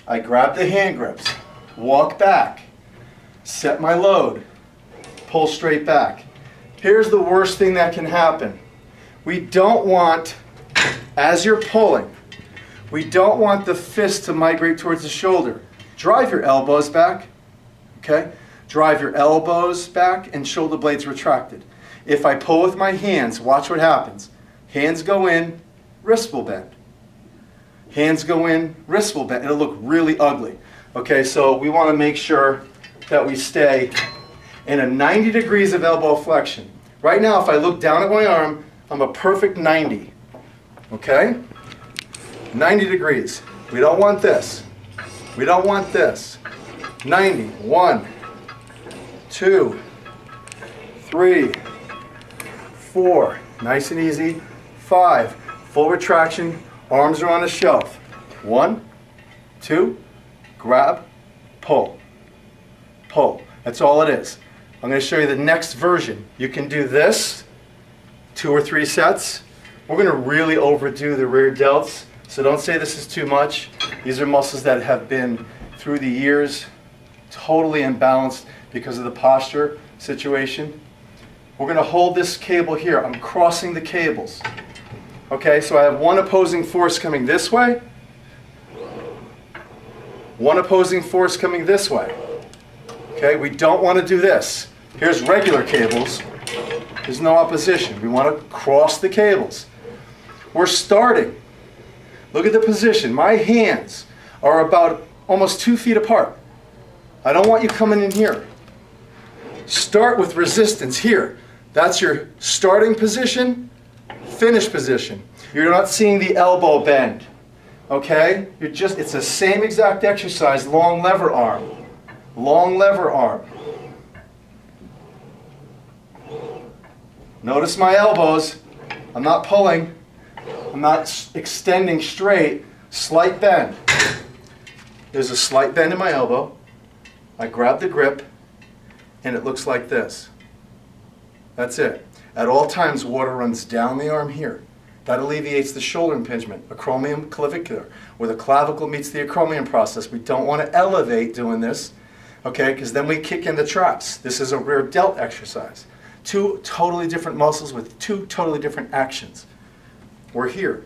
I grab the hand grips, walk back, set my load, pull straight back. Here's the worst thing that can happen. We don't want, as you're pulling, we don't want the fist to migrate towards the shoulder. Drive your elbows back, okay? Drive your elbows back and shoulder blades retracted. If I pull with my hands, watch what happens. Hands go in, wrist will bend. Hands go in, wrist will bend. It'll look really ugly. Okay, so we want to make sure that we stay in a 90 degrees of elbow flexion. Right now, if I look down at my arm, I'm a perfect 90. Okay? 90 degrees. We don't want this. We don't want this. 90. 1, 2, 3, 4. Nice and easy. 5. Full retraction. Arms are on a shelf. 1, 2, grab, pull. Pull. That's all it is. I'm going to show you the next version. You can do this, 2 or 3 sets. We're going to really overdo the rear delts, so don't say this is too much. These are muscles that have been, through the years, totally imbalanced because of the posture situation. We're going to hold this cable here. I'm crossing the cables. Okay, so I have one opposing force coming this way, one opposing force coming this way. Okay, we don't want to do this. Here's regular cables. There's no opposition. We want to cross the cables. We're starting. Look at the position. My hands are about almost 2 feet apart. I don't want you coming in here. Start with resistance here. That's your starting position, finish position. You're not seeing the elbow bend. Okay? It's the same exact exercise, long lever arm. Long lever arm. Notice my elbows. I'm not pulling. I'm not extending straight. Slight bend. There's a slight bend in my elbow. I grab the grip, and it looks like this. That's it. At all times, water runs down the arm here. That alleviates the shoulder impingement, acromion clavicular, where the clavicle meets the acromion process. We don't want to elevate doing this, okay, because then we kick into traps. This is a rear delt exercise. 2 totally different muscles with 2 totally different actions. We're here.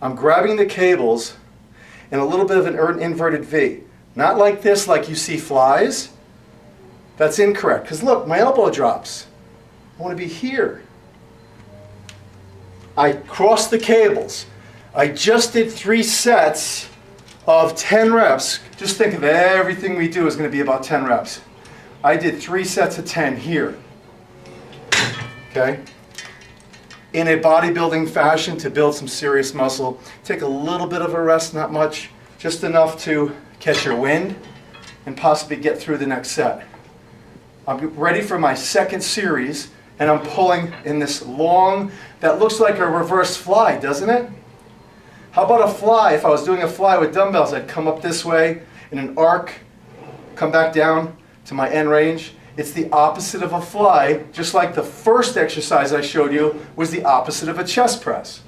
I'm grabbing the cables in a little bit of an inverted V. Not like this, like you see flies. That's incorrect, because look, my elbow drops. I want to be here. I cross the cables. I just did 3 sets of 10 reps. Just think of everything we do is going to be about 10 reps. I did 3 sets of 10 here. Okay? In a bodybuilding fashion to build some serious muscle. Take a little bit of a rest, not much, just enough to catch your wind and possibly get through the next set. I'm ready for my second series, and I'm pulling in this long, that looks like a reverse fly, doesn't it? How about a fly? If I was doing a fly with dumbbells, I'd come up this way in an arc, come back down to my end range. It's the opposite of a fly, just like the first exercise I showed you was the opposite of a chest press.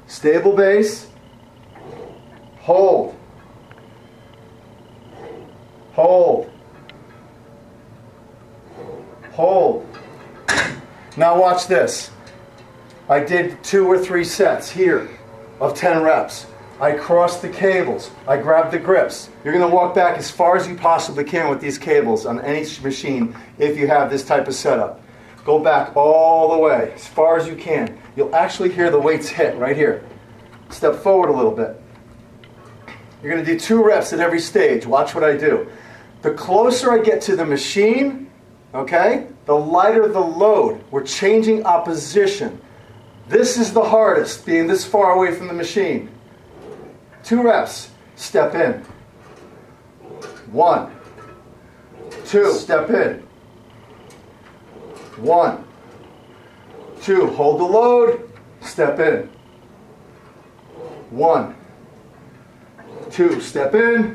Stable base, hold, hold, hold. Now watch this. I did 2 or 3 sets here of 10 reps. I crossed the cables. I grabbed the grips. You're going to walk back as far as you possibly can with these cables on any machine if you have this type of setup. Go back all the way, as far as you can. You'll actually hear the weights hit right here. Step forward a little bit. You're going to do 2 reps at every stage. Watch what I do. The closer I get to the machine, okay, the lighter the load. We're changing opposition. This is the hardest, being this far away from the machine. 2 reps. Step in. 1, 2. Step in. 1, 2. Hold the load. Step in. 1, 2. Step in.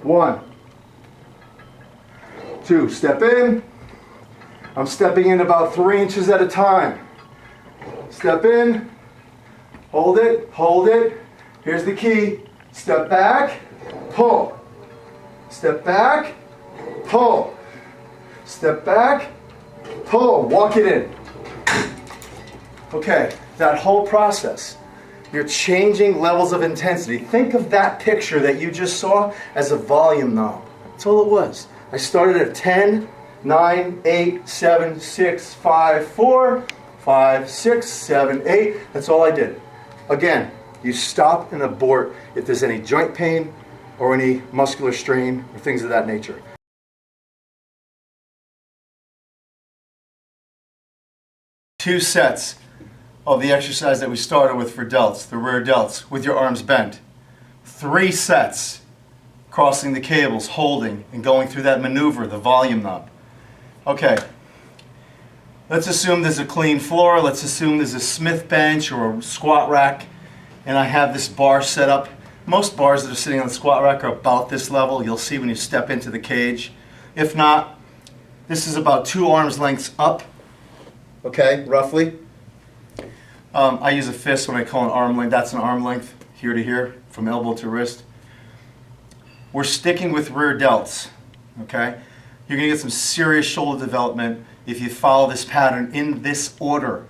1, 2. Step in. I'm stepping in about 3 inches at a time. Step in. Hold it. Hold it. Here's the key. Step back. Pull. Step back. Pull. Step back. Pull. Walk it in. Okay, that whole process, you're changing levels of intensity. Think of that picture that you just saw as a volume knob. That's all it was. I started at 10, 9, 8, 7, 6, 5, 4, 5, 6, 7, 8. That's all I did. Again, you stop and abort if there's any joint pain or any muscular strain or things of that nature. 2 sets of the exercise that we started with for delts, the rear delts, with your arms bent. 3 sets, crossing the cables, holding, and going through that maneuver, the volume knob. Okay, let's assume there's a clean floor. Let's assume there's a Smith bench or a squat rack, and I have this bar set up. Most bars that are sitting on the squat rack are about this level. You'll see when you step into the cage. If not, this is about 2 arms lengths up, okay, roughly. I use a fist when I call an arm length. That's an arm length, here to here, from elbow to wrist. We're sticking with rear delts, okay? You're going to get some serious shoulder development if you follow this pattern in this order.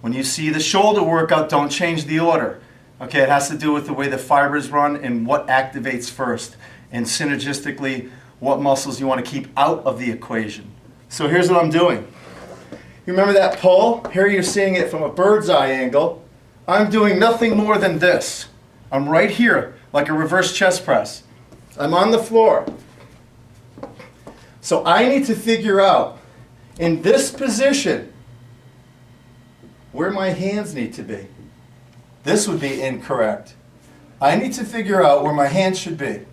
When you see the shoulder workout, don't change the order. Okay, it has to do with the way the fibers run and what activates first, and synergistically what muscles you want to keep out of the equation. So here's what I'm doing. You remember that pull? Here you're seeing it from a bird's eye angle. I'm doing nothing more than this. I'm right here, like a reverse chest press. I'm on the floor. So I need to figure out, in this position, where my hands need to be. This would be incorrect. I need to figure out where my hands should be.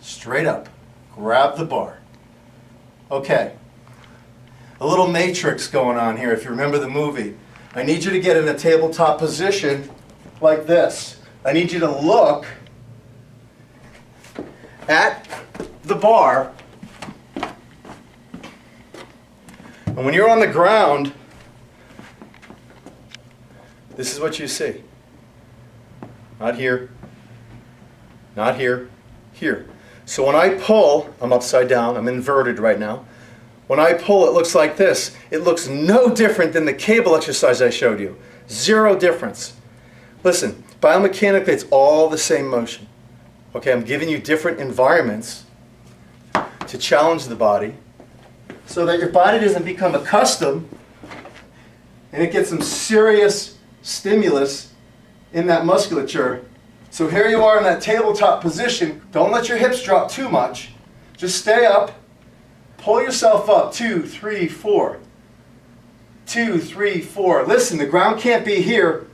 Straight up. Grab the bar. Okay. A little matrix going on here, if you remember the movie. I need you to get in a tabletop position like this. I need you to look at the bar. And And when you're on the ground, this is what you see. Not here, not here, here. So when I pull, I'm upside down, I'm inverted right now. When I pull, it looks like this. It looks no different than the cable exercise I showed you. Zero difference. Listen, biomechanically, it's all the same motion. Okay, I'm giving you different environments to challenge the body so that your body doesn't become accustomed and it gets some serious stimulus in that musculature. So here you are in that tabletop position. Don't let your hips drop too much. Just stay up. Pull yourself up. 2, 3, 4. 2, 3, 4. Listen, the ground can't be here.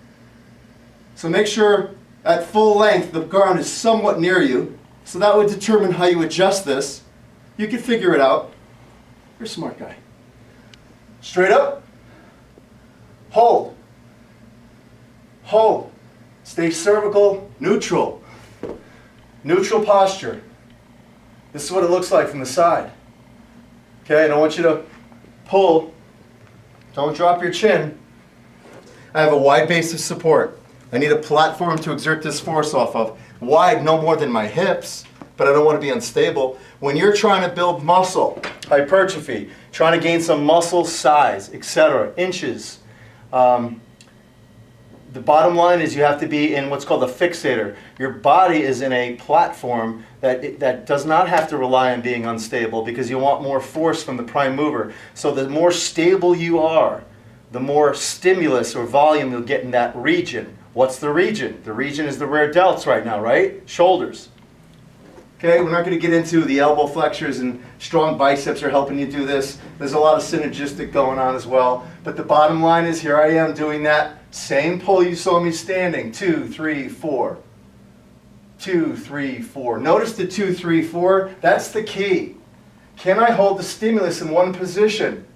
So make sure at full length the ground is somewhat near you. So that would determine how you adjust this. You can figure it out. You're a smart guy. Straight up. Hold. Hold. Stay cervical, neutral. Neutral posture. This is what it looks like from the side. Okay, I don't want you to pull. Don't drop your chin. I have a wide base of support. I need a platform to exert this force off of. Wide, no more than my hips, but I don't want to be unstable. When you're trying to build muscle, hypertrophy, trying to gain some muscle size, etc., inches, the bottom line is you have to be in what's called a fixator. Your body is in a platform that does not have to rely on being unstable because you want more force from the prime mover. So the more stable you are, the more stimulus or volume you'll get in that region. What's the region? The region is the rear delts right now, right? Shoulders. Okay, we're not going to get into the elbow flexors and strong biceps are helping you do this. There's a lot of synergistic going on as well. But the bottom line is here I am doing that same pull you saw me standing. 2, 3, 4. 2, 3, 4. Notice the 2, 3, 4. That's the key. Can I hold the stimulus in one position?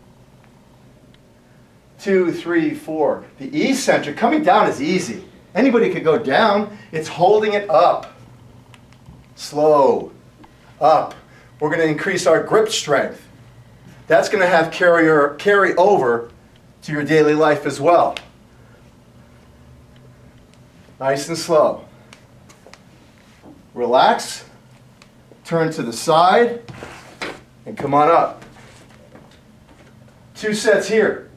2, 3, 4. The eccentric, coming down is easy. Anybody could go down. It's holding it up. Slow. Up. We're going to increase our grip strength. That's going to have carry over to your daily life as well. Nice and slow. Relax. Turn to the side. And come on up. 2 sets here.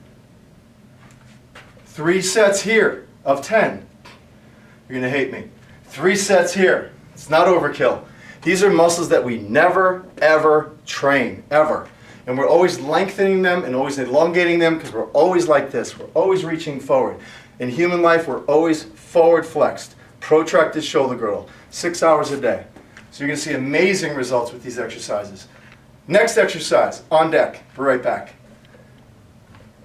3 sets here of 10. You're going to hate me. 3 sets here. It's not overkill. These are muscles that we never, ever train, ever. And we're always lengthening them and always elongating them because we're always like this. We're always reaching forward. In human life, we're always forward flexed, protracted shoulder girdle, 6 hours a day. So you're going to see amazing results with these exercises. Next exercise, on deck. We're right back.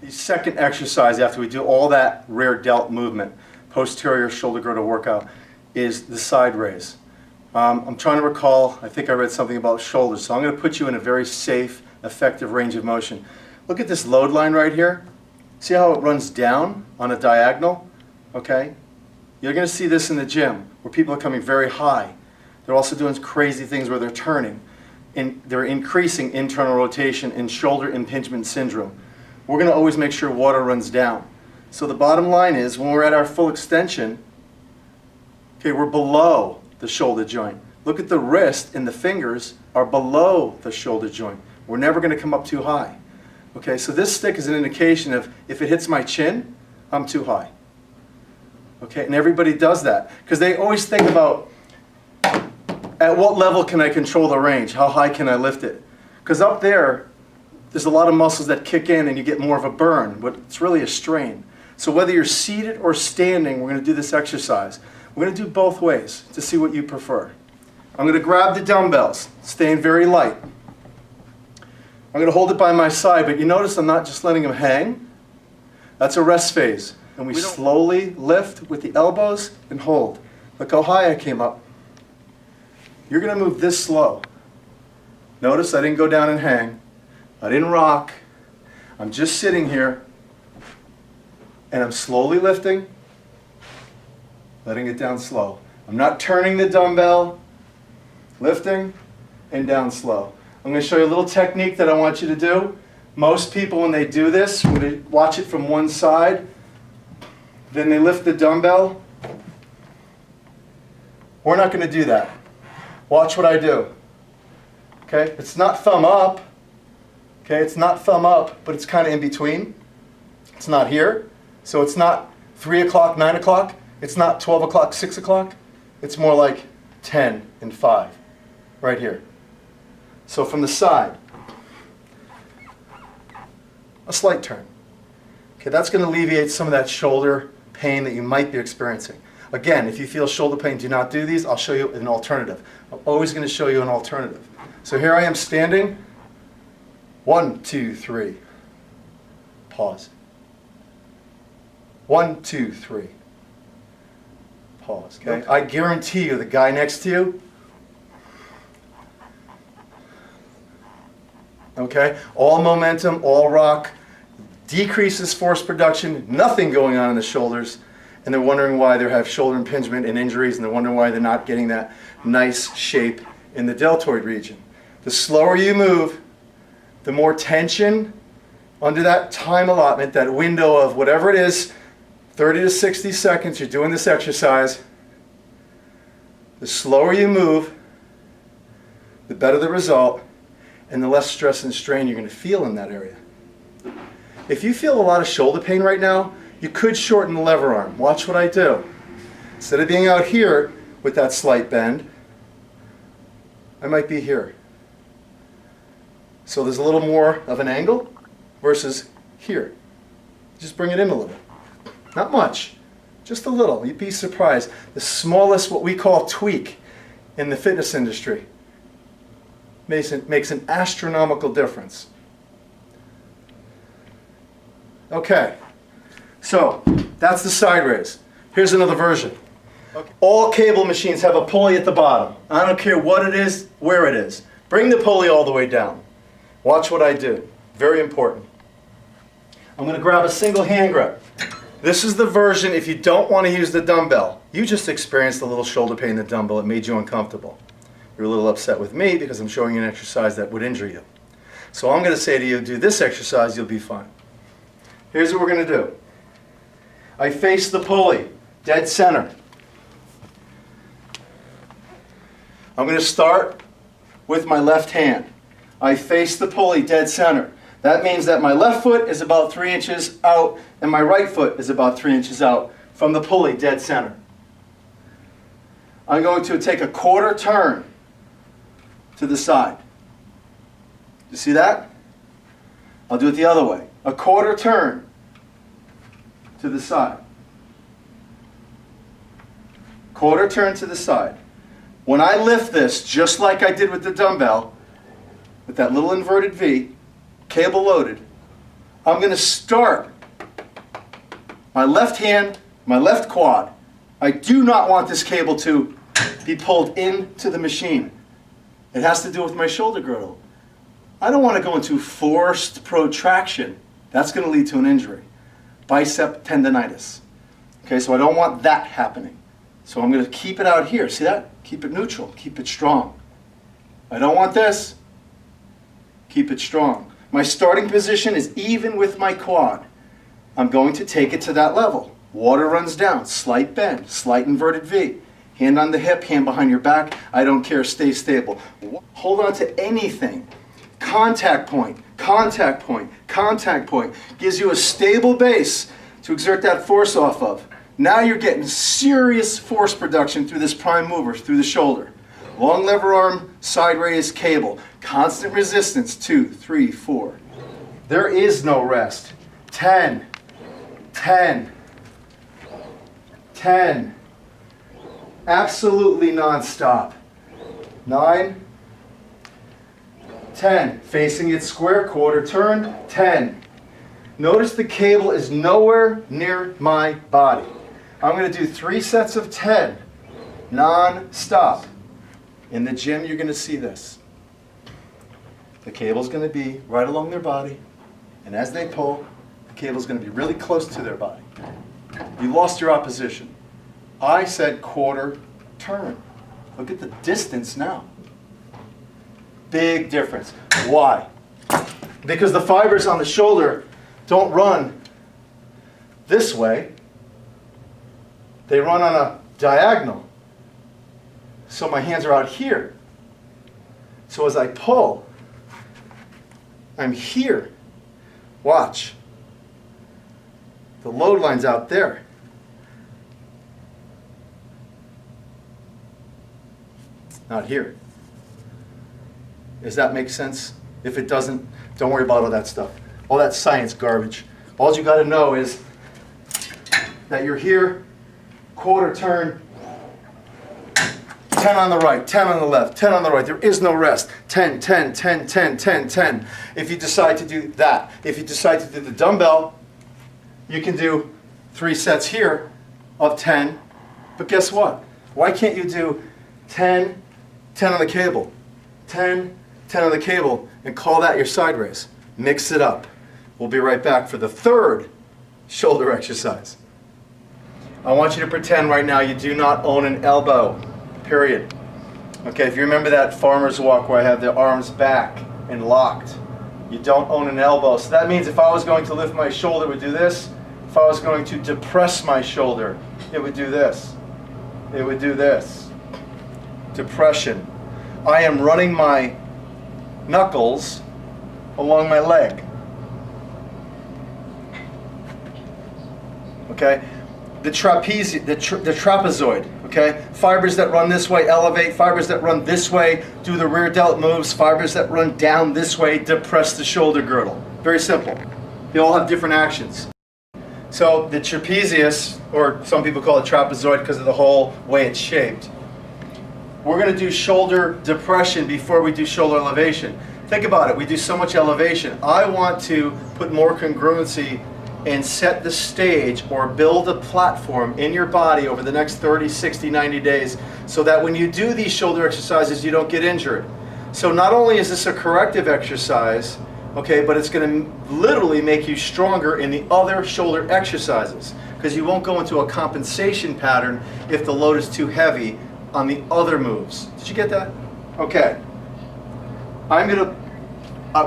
The second exercise after we do all that rear delt movement, posterior shoulder girdle workout, is the side raise. I'm trying to recall, I think I read something about shoulders, so I'm going to put you in a very safe, effective range of motion. Look at this load line right here. See how it runs down on a diagonal? Okay? You're going to see this in the gym where people are coming very high. They're also doing crazy things where they're turning. And they're increasing internal rotation and shoulder impingement syndrome. We're going to always make sure water runs down. So the bottom line is when we're at our full extension, okay, we're below the shoulder joint. Look at the wrist and the fingers are below the shoulder joint. We're never going to come up too high. Okay, so this stick is an indication of if it hits my chin, I'm too high. Okay, and everybody does that because they always think about at what level can I control the range? How high can I lift it? Because up there, there's a lot of muscles that kick in and you get more of a burn, but it's really a strain. So whether you're seated or standing, we're going to do this exercise. We're going to do both ways to see what you prefer. I'm going to grab the dumbbells, staying very light. I'm going to hold it by my side, but you notice I'm not just letting them hang. That's a rest phase. And we slowly lift with the elbows and hold. Look how high I came up. You're going to move this slow. Notice I didn't go down and hang. I didn't rock. I'm just sitting here. And I'm slowly lifting, letting it down slow. I'm not turning the dumbbell, lifting, and down slow. I'm going to show you a little technique that I want you to do. Most people, when they do this, when they watch it from one side, then they lift the dumbbell. We're not going to do that. Watch what I do. Okay? It's not thumb up. Okay? It's not thumb up, but it's kind of in between. It's not here. So it's not 3 o'clock, 9 o'clock. It's not 12 o'clock, 6 o'clock. It's more like 10 and 5. Right here. So from the side, a slight turn. Okay, that's going to alleviate some of that shoulder pain that you might be experiencing. Again, if you feel shoulder pain, do not do these. I'll show you an alternative. I'm always going to show you an alternative. So here I am standing. 1, 2, 3. Pause. 1, 2, 3. Pause. Okay? I guarantee you the guy next to you, okay, all momentum, all rock, decreases force production, nothing going on in the shoulders, and they're wondering why they have shoulder impingement and injuries, and they're wondering why they're not getting that nice shape in the deltoid region. The slower you move, the more tension under that time allotment, that window of whatever it is, 30 to 60 seconds, you're doing this exercise. The slower you move, the better the result, and the less stress and strain you're going to feel in that area. If you feel a lot of shoulder pain right now, you could shorten the lever arm. Watch what I do. Instead of being out here with that slight bend, I might be here. So there's a little more of an angle versus here. Just bring it in a little bit. Not much, just a little. You'd be surprised. The smallest, what we call tweak in the fitness industry makes an astronomical difference. Okay, so that's the side raise. Here's another version. Okay. All cable machines have a pulley at the bottom. I don't care what it is, where it is. Bring the pulley all the way down. Watch what I do. Very important. I'm going to grab a single hand grip. This is the version if you don't want to use the dumbbell. You just experienced a little shoulder pain in the dumbbell. It made you uncomfortable. You're a little upset with me because I'm showing you an exercise that would injure you. So I'm going to say to you, do this exercise, you'll be fine. Here's what we're going to do. I face the pulley, dead center. I'm going to start with my left hand. I face the pulley, dead center. That means that my left foot is about 3 inches out and my right foot is about 3 inches out from the pulley, dead center. I'm going to take a quarter turn to the side. You see that? I'll do it the other way. A quarter turn to the side. Quarter turn to the side. When I lift this, just like I did with the dumbbell, with that little inverted V, cable loaded, I'm going to start my left hand, my left quad. I do not want this cable to be pulled into the machine. It has to do with my shoulder girdle. I don't want to go into forced protraction. That's going to lead to an injury. Bicep tendonitis. Okay, so I don't want that happening. So I'm going to keep it out here. See that? Keep it neutral. Keep it strong. I don't want this. Keep it strong. My starting position is even with my quad. I'm going to take it to that level. Water runs down. Slight bend. Slight inverted V. Hand on the hip, hand behind your back. I don't care. Stay stable. Hold on to anything. Contact point, contact point, contact point. Gives you a stable base to exert that force off of. Now you're getting serious force production through this prime mover, through the shoulder. Long lever arm, side raise, cable. Constant resistance, 2, 3, 4. There is no rest. 10, 10, 10. Absolutely non-stop. 9, 10. Facing it square, quarter turn, 10. Notice the cable is nowhere near my body. I'm going to do 3 sets of 10, non-stop. In the gym, you're going to see this. The cable's going to be right along their body, and as they pull, the cable's going to be really close to their body. You lost your opposition. I said quarter turn. Look at the distance now. Big difference. Why? because the fibers on the shoulder don't run this way. They run on a diagonal. So my hands are out here. So as I pull, I'm here. Watch. The load line's out there. Not here. Does that make sense? If it doesn't, don't worry about all that stuff. All that science garbage. All you got to know is that you're here, quarter turn, 10 on the right, 10 on the left, 10 on the right. There is no rest. 10, 10, 10, 10, 10, 10. If you decide to do that, if you decide to do the dumbbell, you can do 3 sets here of 10. But guess what? Why can't you do 10, 10 on the cable, 10, 10 on the cable, and call that your side raise? Mix it up. We'll be right back for the third shoulder exercise. I want you to pretend right now you do not own an elbow. Period. Okay, if you remember that farmer's walk where I have the arms back and locked, you don't own an elbow. So that means if I was going to lift my shoulder, it would do this. If I was going to depress my shoulder, it would do this. It would do this. Depression. I am running my knuckles along my leg. Okay? The trapezoid, okay? Fibers that run this way elevate, fibers that run this way do the rear delt moves, fibers that run down this way depress the shoulder girdle. Very simple. They all have different actions. So the trapezius, or some people call it trapezoid because of the whole way it's shaped. We're going to do shoulder depression before we do shoulder elevation. Think about it, we do so much elevation. I want to put more congruency and set the stage or build a platform in your body over the next 30, 60, 90 days so that when you do these shoulder exercises you don't get injured. So not only is this a corrective exercise, okay, but it's going to literally make you stronger in the other shoulder exercises because you won't go into a compensation pattern if the load is too heavy on the other moves. Did you get that? Okay. I'm going to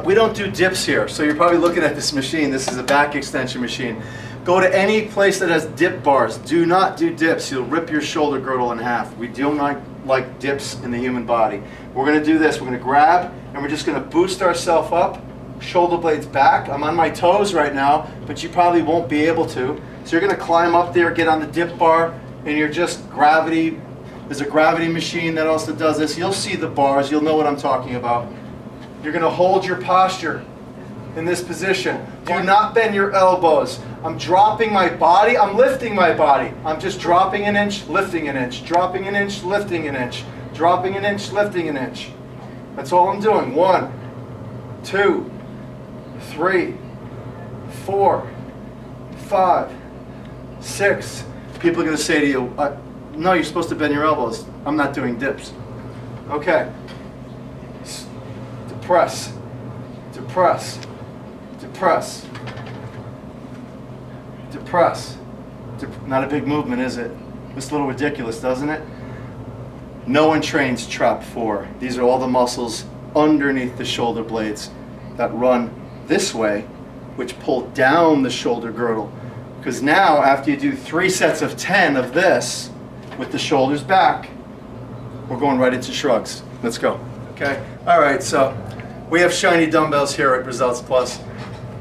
we don't do dips here, so you're probably looking at this machine. This is a back extension machine. Go to any place that has dip bars. Do not do dips. You'll rip your shoulder girdle in half. We do not like dips in the human body. We're going to do this. We're going to grab, and we're just going to boost ourselves up. Shoulder blades back. I'm on my toes right now, but you probably won't be able to. So you're going to climb up there, get on the dip bar, and you're just gravity. There's a gravity machine that also does this. You'll see the bars. You'll know what I'm talking about. You're going to hold your posture in this position. Do not bend your elbows. I'm dropping my body. I'm lifting my body. I'm just dropping an inch, lifting an inch, dropping an inch, lifting an inch, dropping an inch, lifting an inch. That's all I'm doing. 1, 2, 3, 4, 5, 6. People are going to say to you, no, you're supposed to bend your elbows. I'm not doing dips. Okay. Depress, depress, depress, depress. Not a big movement, is it? It's a little ridiculous, doesn't it? No one trains trap 4. These are all the muscles underneath the shoulder blades that run this way, which pull down the shoulder girdle. Because now, after you do 3 sets of 10 of this, with the shoulders back, we're going right into shrugs. Let's go. Okay? All right, so we have shiny dumbbells here at Results Plus.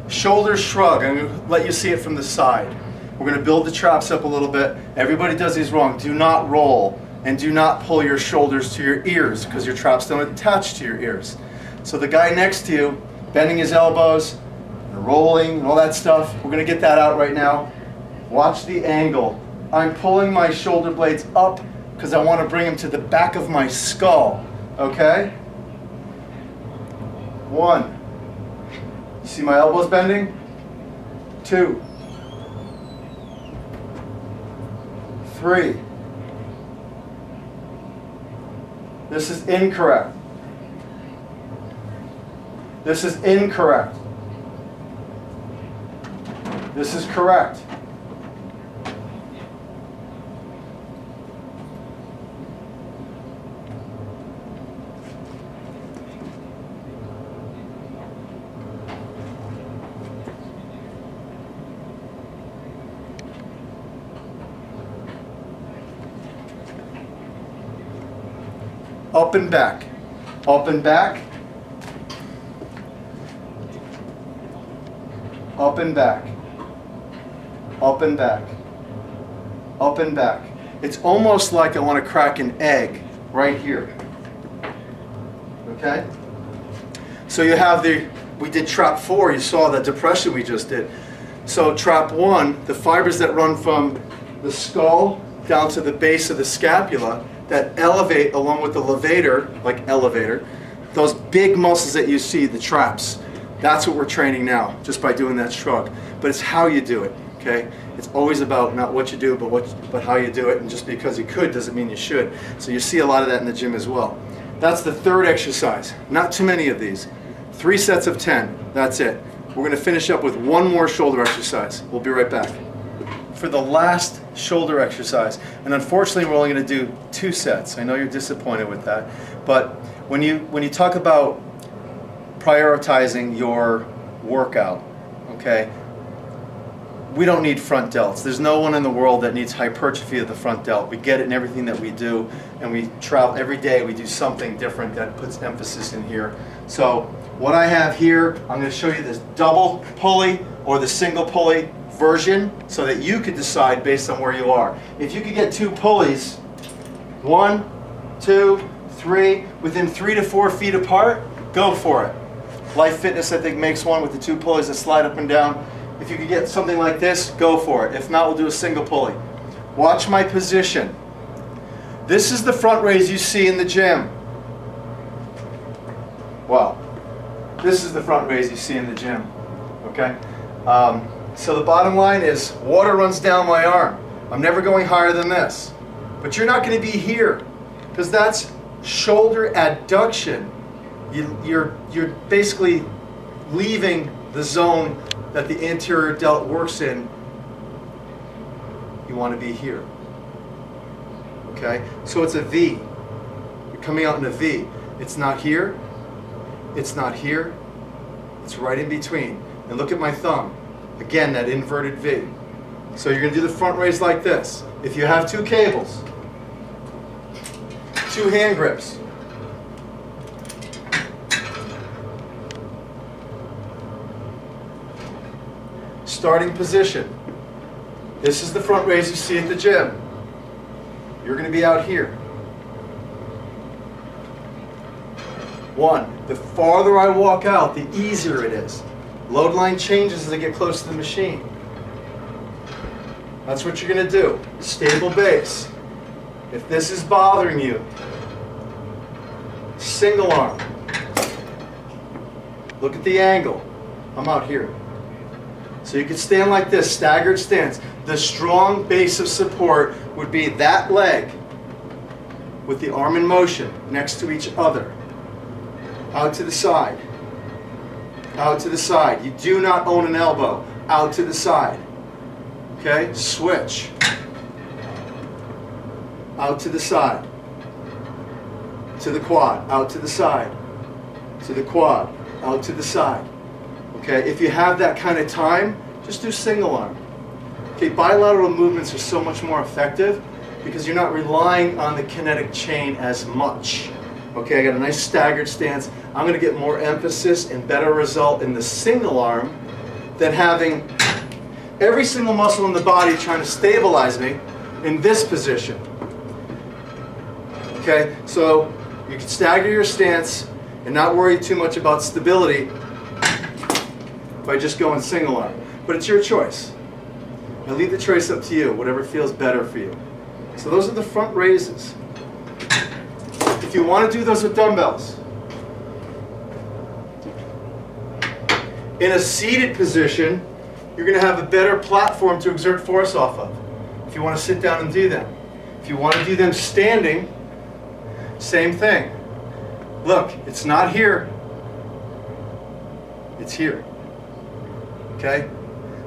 Shoulder shrug. I'm going to let you see it from the side. We're going to build the traps up a little bit. Everybody does these wrong. Do not roll and do not pull your shoulders to your ears because your traps don't attach to your ears. So the guy next to you, bending his elbows, and rolling, and all that stuff, we're going to get that out right now. Watch the angle. I'm pulling my shoulder blades up because I want to bring them to the back of my skull. Okay? 1. You see my elbows bending? 2. 3. This is incorrect. This is incorrect. This is correct. up and back, up and back, up and back, up and back, up and back. It's almost like I want to crack an egg right here. Okay? So you have we did trap 4, you saw the depression we just did. So trap 1, the fibers that run from the skull down to the base of the scapula that elevate along with the levator, like elevator, those big muscles that you see, the traps, that's what we're training now, just by doing that shrug. But it's how you do it, okay? It's always about not what you do, but how you do it, and just because you could doesn't mean you should. So you see a lot of that in the gym as well. That's the third exercise. Not too many of these. 3 sets of 10, that's it. We're going to finish up with one more shoulder exercise. We'll be right back. For the last shoulder exercise, and unfortunately we're only going to do 2 sets. I know you're disappointed with that, but when you talk about prioritizing your workout, okay, we don't need front delts. There's no one in the world that needs hypertrophy of the front delt. We get it in everything that we do, and we travel every day. We do something different that puts emphasis in here. So what I have here, I'm going to show you this double pulley or the single pulley version so that you could decide based on where you are. If you could get 2 pulleys, 1, 2, 3, within 3 to 4 feet apart, go for it. Life Fitness, I think, makes one with the 2 pulleys that slide up and down. If you could get something like this, go for it. If not, we'll do a single pulley. Watch my position. This is the front raise you see in the gym. Wow. This is the front raise you see in the gym. Okay? So the bottom line is, water runs down my arm. I'm never going higher than this. But you're not going to be here, because that's shoulder adduction. You're basically leaving the zone that the anterior delt works in. You want to be here. Okay? So it's a V. You're coming out in a V. It's not here. It's not here. It's right in between. And look at my thumb. Again, that inverted V. So you're going to do the front raise like this. If you have 2 cables, 2 hand grips, starting position. This is the front raise you see at the gym. You're going to be out here. 1. The farther I walk out, the easier it is. Load line changes as I get close to the machine. That's what you're going to do. Stable base. If this is bothering you, single arm. Look at the angle. I'm out here. So you could stand like this, staggered stance. The strong base of support would be that leg with the arm in motion next to each other. Out to the side. Out to the side. You do not own an elbow. Out to the side. Okay? Switch. Out to the side. To the quad. Out to the side. To the quad. Out to the side. Okay? If you have that kind of time, just do single arm. Okay? Bilateral movements are so much more effective because you're not relying on the kinetic chain as much. Okay, I got a nice staggered stance. I'm going to get more emphasis and better result in the single arm than having every single muscle in the body trying to stabilize me in this position. Okay, so you can stagger your stance and not worry too much about stability by just going single arm. But it's your choice. I leave the choice up to you, whatever feels better for you. So those are the front raises. If you want to do those with dumbbells, in a seated position, you're going to have a better platform to exert force off of if you want to sit down and do them. If you want to do them standing, same thing. Look, it's not here. It's here. Okay?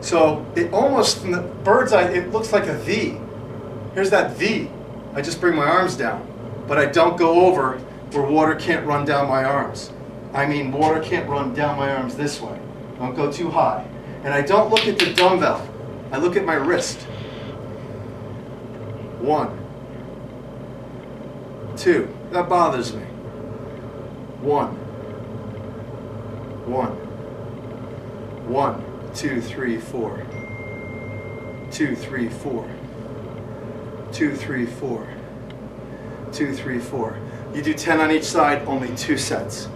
So it almost, from the bird's eye, it looks like a V. Here's that V. I just bring my arms down. But I don't go over where water can't run down my arms. I mean, water can't run down my arms this way. Don't go too high. And I don't look at the dumbbell. I look at my wrist. 1, 2. That bothers me. 1, 1, 1, 2, 3, 4, 2, 3, 4, 2, 3, 4, 2, 3, 4. You do 10 on each side, only 2 sets.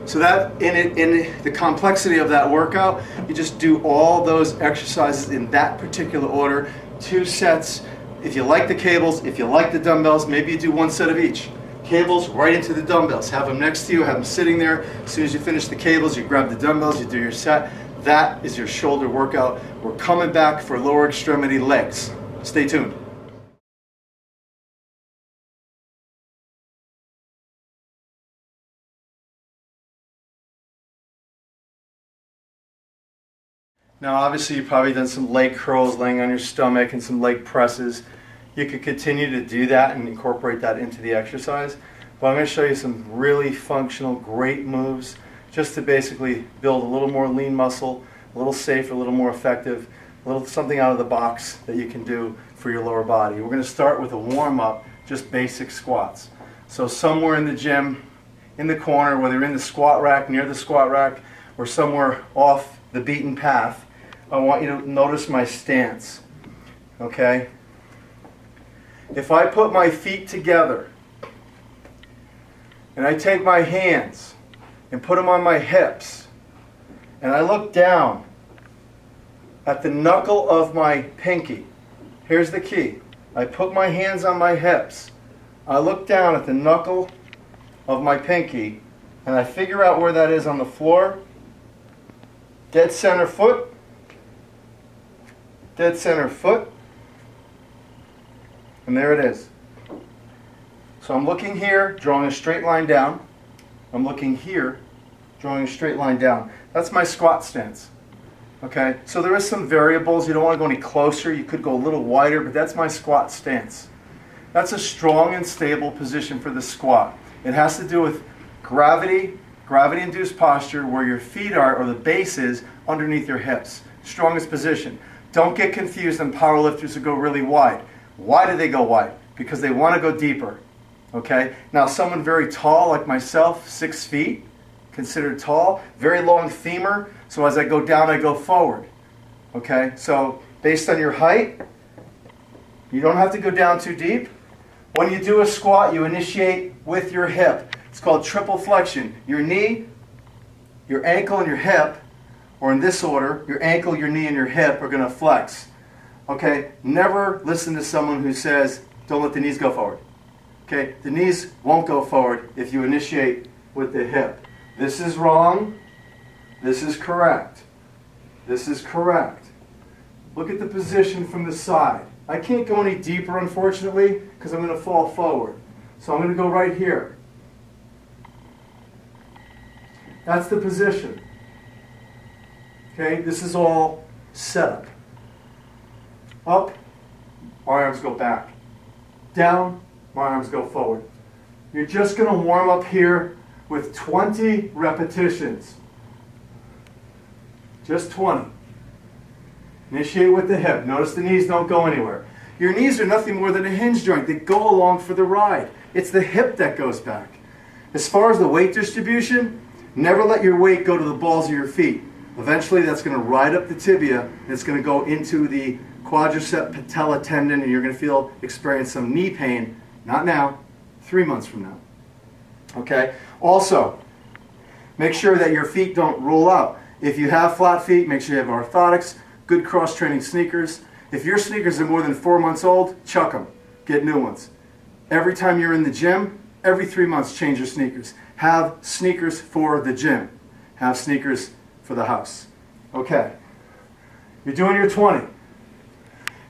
So that in the complexity of that workout, you just do all those exercises in that particular order, 2 sets. If you like the cables, if you like the dumbbells, maybe you do 1 set of each. Cables right into the dumbbells. Have them next to you, have them sitting there. As soon as you finish the cables, you grab the dumbbells, you do your set. That is your shoulder workout. We're coming back for lower extremity legs. Stay tuned. Now obviously you've probably done some leg curls laying on your stomach and some leg presses. You could continue to do that and incorporate that into the exercise. But I'm going to show you some really functional, great moves just to basically build a little more lean muscle, a little safer, a little more effective, a little something out of the box that you can do for your lower body. We're going to start with a warm-up, just basic squats. So somewhere in the gym, in the corner, whether you're in the squat rack, near the squat rack, or somewhere off the beaten path, I want you to notice my stance, okay? If I put my feet together and I take my hands and put them on my hips and I look down at the knuckle of my pinky, here's the key. I put my hands on my hips, I look down at the knuckle of my pinky and I figure out where that is on the floor, dead center foot, dead center foot, and there it is. So I'm looking here, drawing a straight line down. I'm looking here, drawing a straight line down. That's my squat stance. Okay, so there is some variables. You don't want to go any closer. You could go a little wider, but that's my squat stance. That's a strong and stable position for the squat. It has to do with gravity-induced posture, where your feet are, or the base is, underneath your hips. Strongest position. Don't get confused on powerlifters who go really wide. Why do they go wide? Because they want to go deeper. Okay? Now someone very tall like myself, 6 feet, considered tall, very long femur, so as I go down I go forward. Okay? So based on your height, you don't have to go down too deep. When you do a squat, you initiate with your hip. It's called triple flexion. Your knee, your ankle, and your hip, or in this order, your ankle, your knee, and your hip are going to flex. Okay? Never listen to someone who says, don't let the knees go forward. Okay? The knees won't go forward if you initiate with the hip. This is wrong. This is correct. This is correct. Look at the position from the side. I can't go any deeper, unfortunately, because I'm going to fall forward. So I'm going to go right here. That's the position. Okay, this is all setup. Up, my arms go back. Down, my arms go forward. You're just going to warm up here with 20 repetitions. Just 20. Initiate with the hip. Notice the knees don't go anywhere. Your knees are nothing more than a hinge joint. They go along for the ride. It's the hip that goes back. As far as the weight distribution, never let your weight go to the balls of your feet. Eventually that's going to ride up the tibia and it's going to go into the quadricep patella tendon and you're going to experience some knee pain. Not now, 3 months from now. Okay? Also, make sure that your feet don't roll out. If you have flat feet, make sure you have orthotics, good cross-training sneakers. If your sneakers are more than 4 months old, chuck them. Get new ones. Every time you're in the gym, every 3 months, change your sneakers. Have sneakers for the gym. Have sneakers for the house. Okay. You're doing your 20.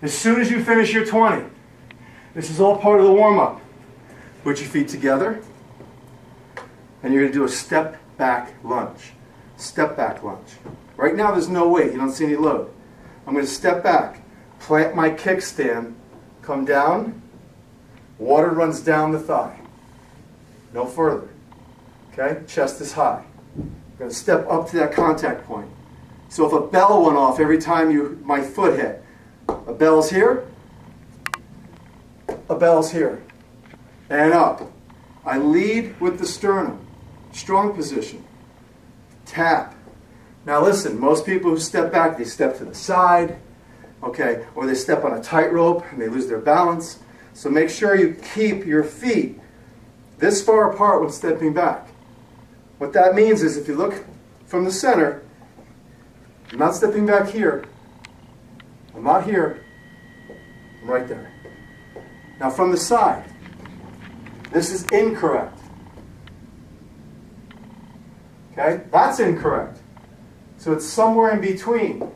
As soon as you finish your 20, this is all part of the warm-up. Put your feet together, and you're going to do a step back lunge. Step back lunge. Right now there's no weight. You don't see any load. I'm going to step back, plant my kickstand, come down, water runs down the thigh. No further. Okay? Chest is high. I'm going to step up to that contact point. So if a bell went off every time my foot hit, a bell's here, and up. I lead with the sternum. Strong position. Tap. Now listen, most people who step back, they step to the side, okay, or they step on a tightrope and they lose their balance. So make sure you keep your feet this far apart when stepping back. What that means is if you look from the center, I'm not stepping back here, I'm not here, I'm right there. Now from the side, this is incorrect. Okay, that's incorrect. So it's somewhere in between.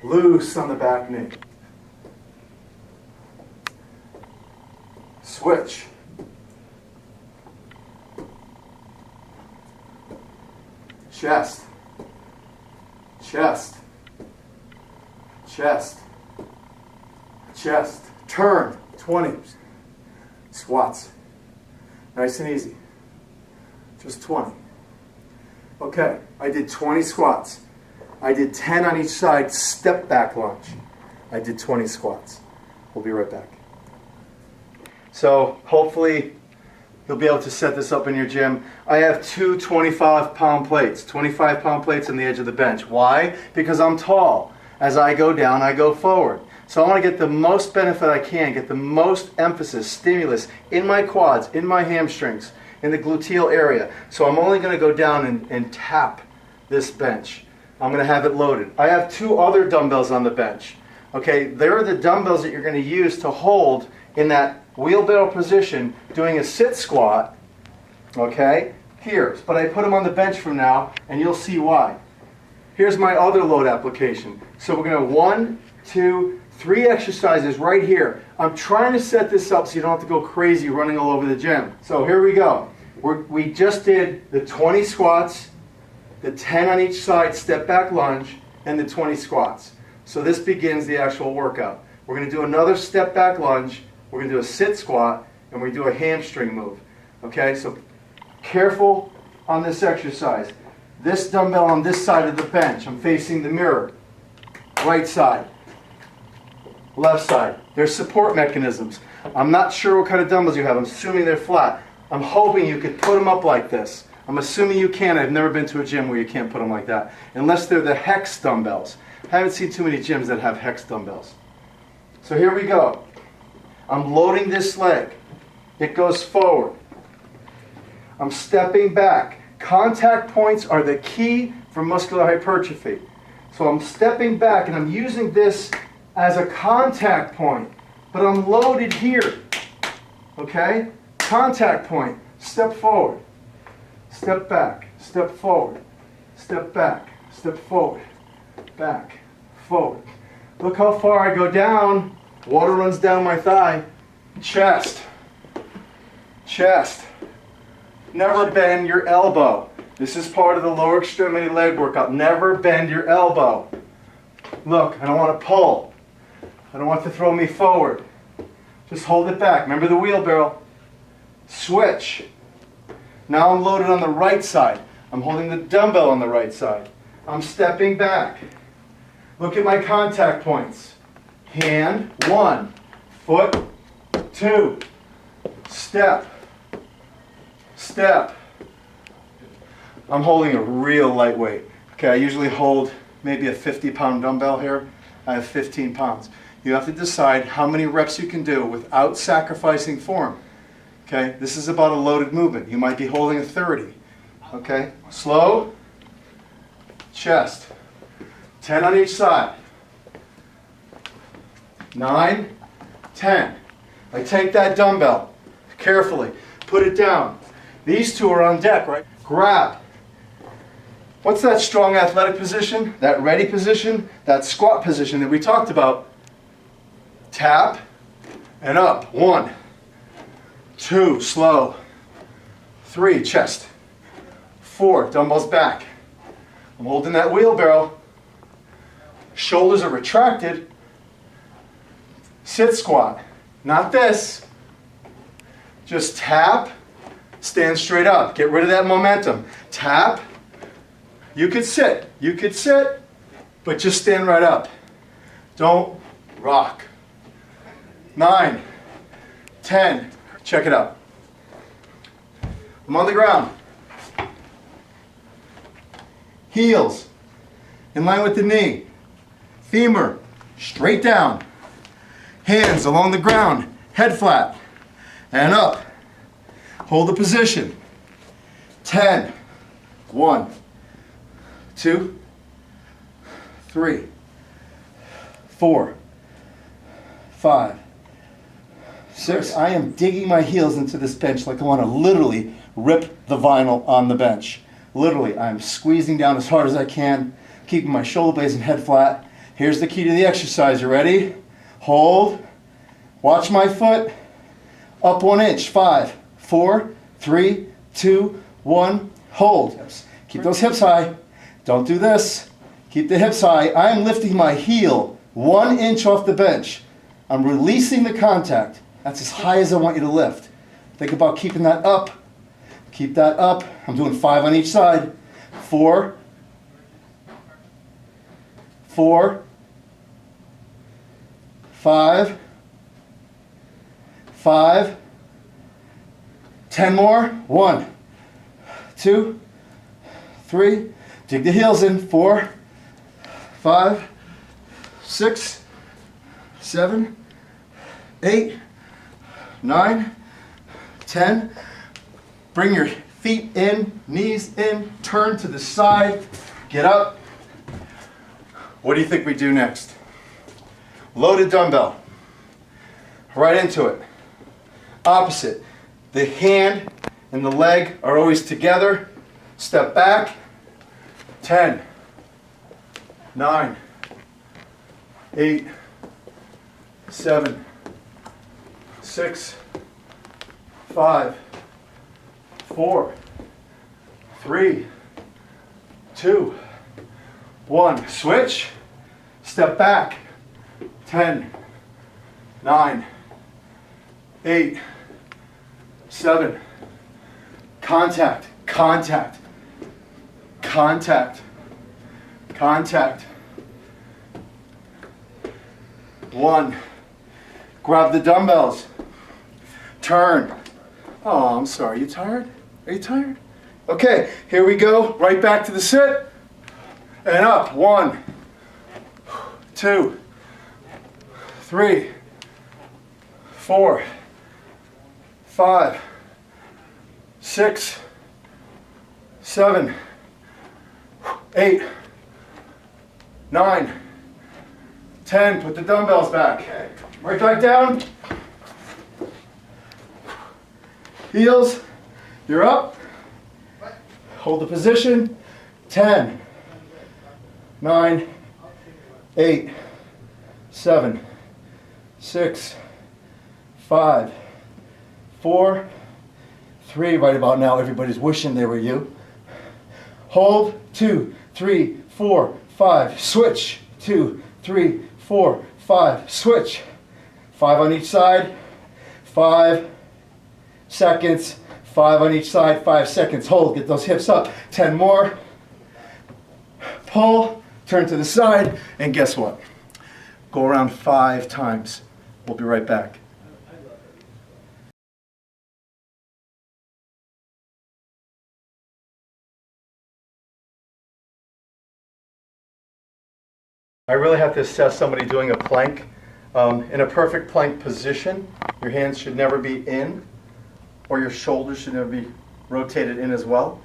Loose on the back knee. Switch. Chest. Chest. Chest. Chest. Turn. 20. Squats. Nice and easy. Just 20. Okay, I did 20 squats. I did 10 on each side, step back lunge. I did 20 squats. We'll be right back. So hopefully you'll be able to set this up in your gym. I have two 25-pound plates, 25-pound plates on the edge of the bench. Why? Because I'm tall. As I go down, I go forward. So I want to get the most benefit I can, get the most emphasis, stimulus in my quads, in my hamstrings, in the gluteal area. So I'm only going to go down and tap this bench. I'm going to have it loaded. I have two other dumbbells on the bench. Okay, they're the dumbbells that you're going to use to hold in that wheelbarrow position doing a sit squat. Okay, here. But I put them on the bench from now, and you'll see why. Here's my other load application. So we're going to 1, 2, 3 exercises right here. I'm trying to set this up so you don't have to go crazy running all over the gym. So here we go. We just did the 20 squats, the 10 on each side step back lunge, and the 20 squats. So this begins the actual workout. We're going to do another step back lunge, we're going to do a sit squat, and we're going to do a hamstring move. Okay, so careful on this exercise. This dumbbell on this side of the bench, I'm facing the mirror. Right side, left side. There's support mechanisms. I'm not sure what kind of dumbbells you have. I'm assuming they're flat. I'm hoping you could put them up like this. I'm assuming you can. I've never been to a gym where you can't put them like that. Unless they're the hex dumbbells. I haven't seen too many gyms that have hex dumbbells. So here we go. I'm loading this leg. It goes forward. I'm stepping back. Contact points are the key for muscular hypertrophy. So I'm stepping back and I'm using this as a contact point. But I'm loaded here. Okay? Contact point. Step forward. Step back. Step forward. Step back. Step forward. Back. Forward. Look how far I go down. Water runs down my thigh. Chest. Chest. Never bend your elbow. This is part of the lower extremity leg workout. Never bend your elbow. Look, I don't want to pull. I don't want to throw me forward. Just hold it back. Remember the wheelbarrow. Switch. Now I'm loaded on the right side. I'm holding the dumbbell on the right side. I'm stepping back. Look at my contact points. Hand, 1. Foot, 2. Step. Step. I'm holding a real lightweight. Okay, I usually hold maybe a 50-pound dumbbell here. I have 15 pounds. You have to decide how many reps you can do without sacrificing form. Okay, this is about a loaded movement. You might be holding a 30. Okay, slow, chest. 10 on each side. 9, 10. I take that dumbbell carefully, put it down. These two are on deck, right? Grab. What's that strong athletic position? That ready position? That squat position that we talked about. Tap and up. 1, 2, slow. 3, chest. 4, dumbbells back. I'm holding that wheelbarrow. Shoulders are retracted. Sit squat. Not this. Just tap, stand straight up. Get rid of that momentum. Tap. You could sit, but just stand right up. Don't rock. 9, 10. Check it out. I'm on the ground. Heels in line with the knee. Femur straight down. Hands along the ground, head flat. And up. Hold the position. 10. 1, 2, 3, 4, 5, 6. I am digging my heels into this bench like I want to literally rip the vinyl on the bench. Literally, I'm squeezing down as hard as I can, keeping my shoulder blades and head flat. Here's the key to the exercise. You ready? Hold. Watch my foot. Up 1 inch. 5, 4, 3, 2, 1. Hold. Keep those hips high. Don't do this. Keep the hips high. I am lifting my heel 1 inch off the bench. I'm releasing the contact. That's as high as I want you to lift. Think about keeping that up. Keep that up. I'm doing 5 on each side. 4, 4, 5, 5, 10 more. 1, 2, 3. Dig the heels in. 4, 5, 6, 7, 8, 9, 10. Bring your feet in, knees in, turn to the side, get up. What do you think we do next? Loaded dumbbell. Right into it. Opposite. The hand and the leg are always together. Step back. 10, 9, 8, 7, 6, 5, 4, 3, 2, 1. Switch. Step back. 10, 9, 8, 7. Contact, contact, contact, contact. 1. Grab the dumbbells. Turn. Oh, I'm sorry. You tired? Are you tired? Okay, here we go. Right back to the sit. And up. 1, 2, 3, 4, 5, 6, 7, 8, 9, 10. Put the dumbbells back. Right back down. Heels. You're up. Hold the position. 10, 9, 8, 7, 6, 5, 4, 3. Right about now, everybody's wishing they were you. Hold. 2, 3, 4, 5. Switch. 2, 3, 4, 5. Switch. 5 on each side. 5 seconds. 5 on each side. 5 seconds. Hold. Get those hips up. 10 more. Pull. Turn to the side. And guess what? Go around 5 times. We'll be right back. I really have to assess somebody doing a plank. In a perfect plank position, your hands should never be in, or your shoulders should never be rotated in as well.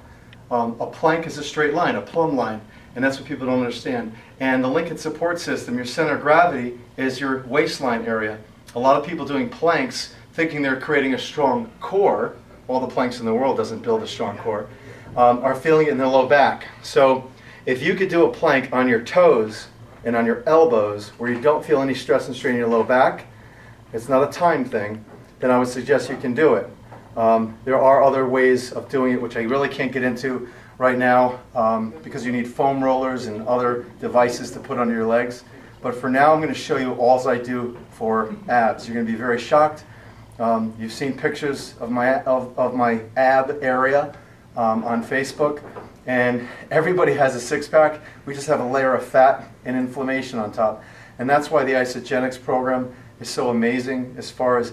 A plank is a straight line, a plumb line, and that's what people don't understand. And the Lincoln support system, your center of gravity, is your waistline area. A lot of people doing planks, thinking they're creating a strong core, all the planks in the world doesn't build a strong core, are feeling it in their low back. So if you could do a plank on your toes and on your elbows where you don't feel any stress and strain in your low back, it's not a time thing, then I would suggest you can do it. There are other ways of doing it which I really can't get into right now because you need foam rollers and other devices to put under your legs. But for now I'm going to show you all I do for abs. You're going to be very shocked. You've seen pictures of my ab area on Facebook, and everybody has a six-pack. We just have a layer of fat and inflammation on top. And that's why the Isogenics program is so amazing as far as,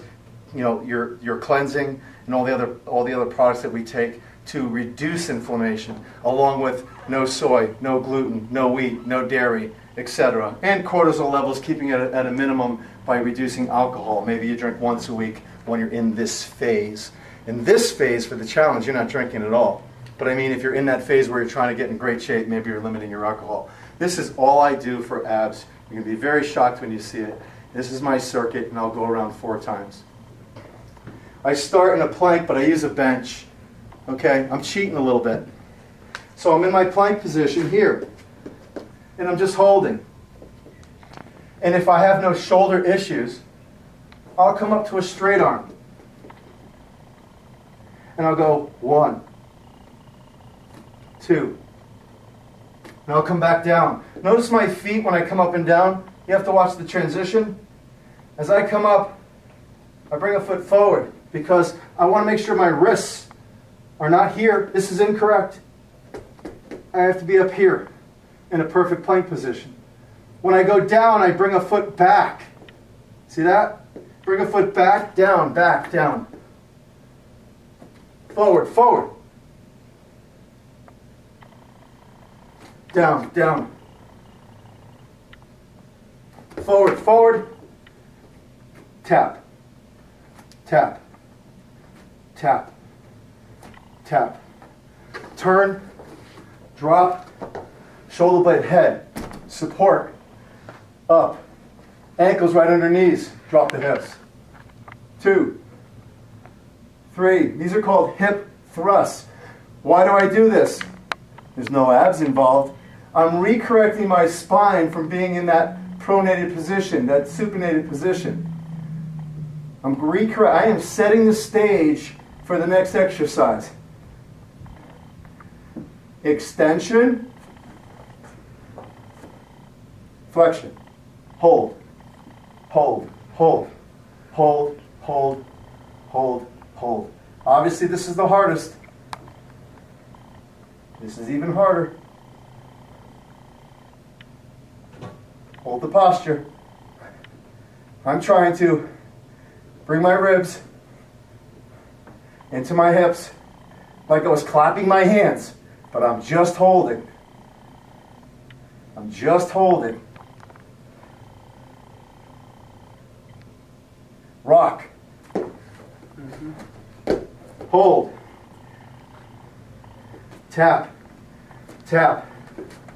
you know, your cleansing and all the other products that we take to reduce inflammation, along with no soy, no gluten, no wheat, no dairy, etc. And cortisol levels, keeping it at a minimum by reducing alcohol. Maybe you drink once a week when you're in this phase. In this phase for the challenge, you're not drinking at all. But I mean, if you're in that phase where you're trying to get in great shape, maybe you're limiting your alcohol. This is all I do for abs. You're going to be very shocked when you see it. This is my circuit, and I'll go around 4 times. I start in a plank, but I use a bench. Okay, I'm cheating a little bit. So I'm in my plank position here, and I'm just holding. And if I have no shoulder issues, I'll come up to a straight arm. And I'll go 1, 2, and I'll come back down. Notice my feet when I come up and down. You have to watch the transition. As I come up, I bring a foot forward because I want to make sure my wrists are not here. This is incorrect. I have to be up here in a perfect plank position. When I go down, I bring a foot back. See that? Bring a foot back, down, down. Forward, forward. Down, down. Forward, forward. Tap, tap, tap, tap. Turn, drop, shoulder blade head, support, up. Ankles right under knees, drop the hips. 2, 3. These are called hip thrusts. Why do I do this? There's no abs involved. I'm recorrecting my spine from being in that pronated position, that supinated position. I am setting the stage for the next exercise. Extension, flexion, hold, hold, hold, hold, hold, hold, hold. Obviously this is the hardest. This is even harder. Hold the posture. I'm trying to bring my ribs into my hips like I was clapping my hands, but I'm just holding. I'm just holding. Rock. Hold. Tap. Tap.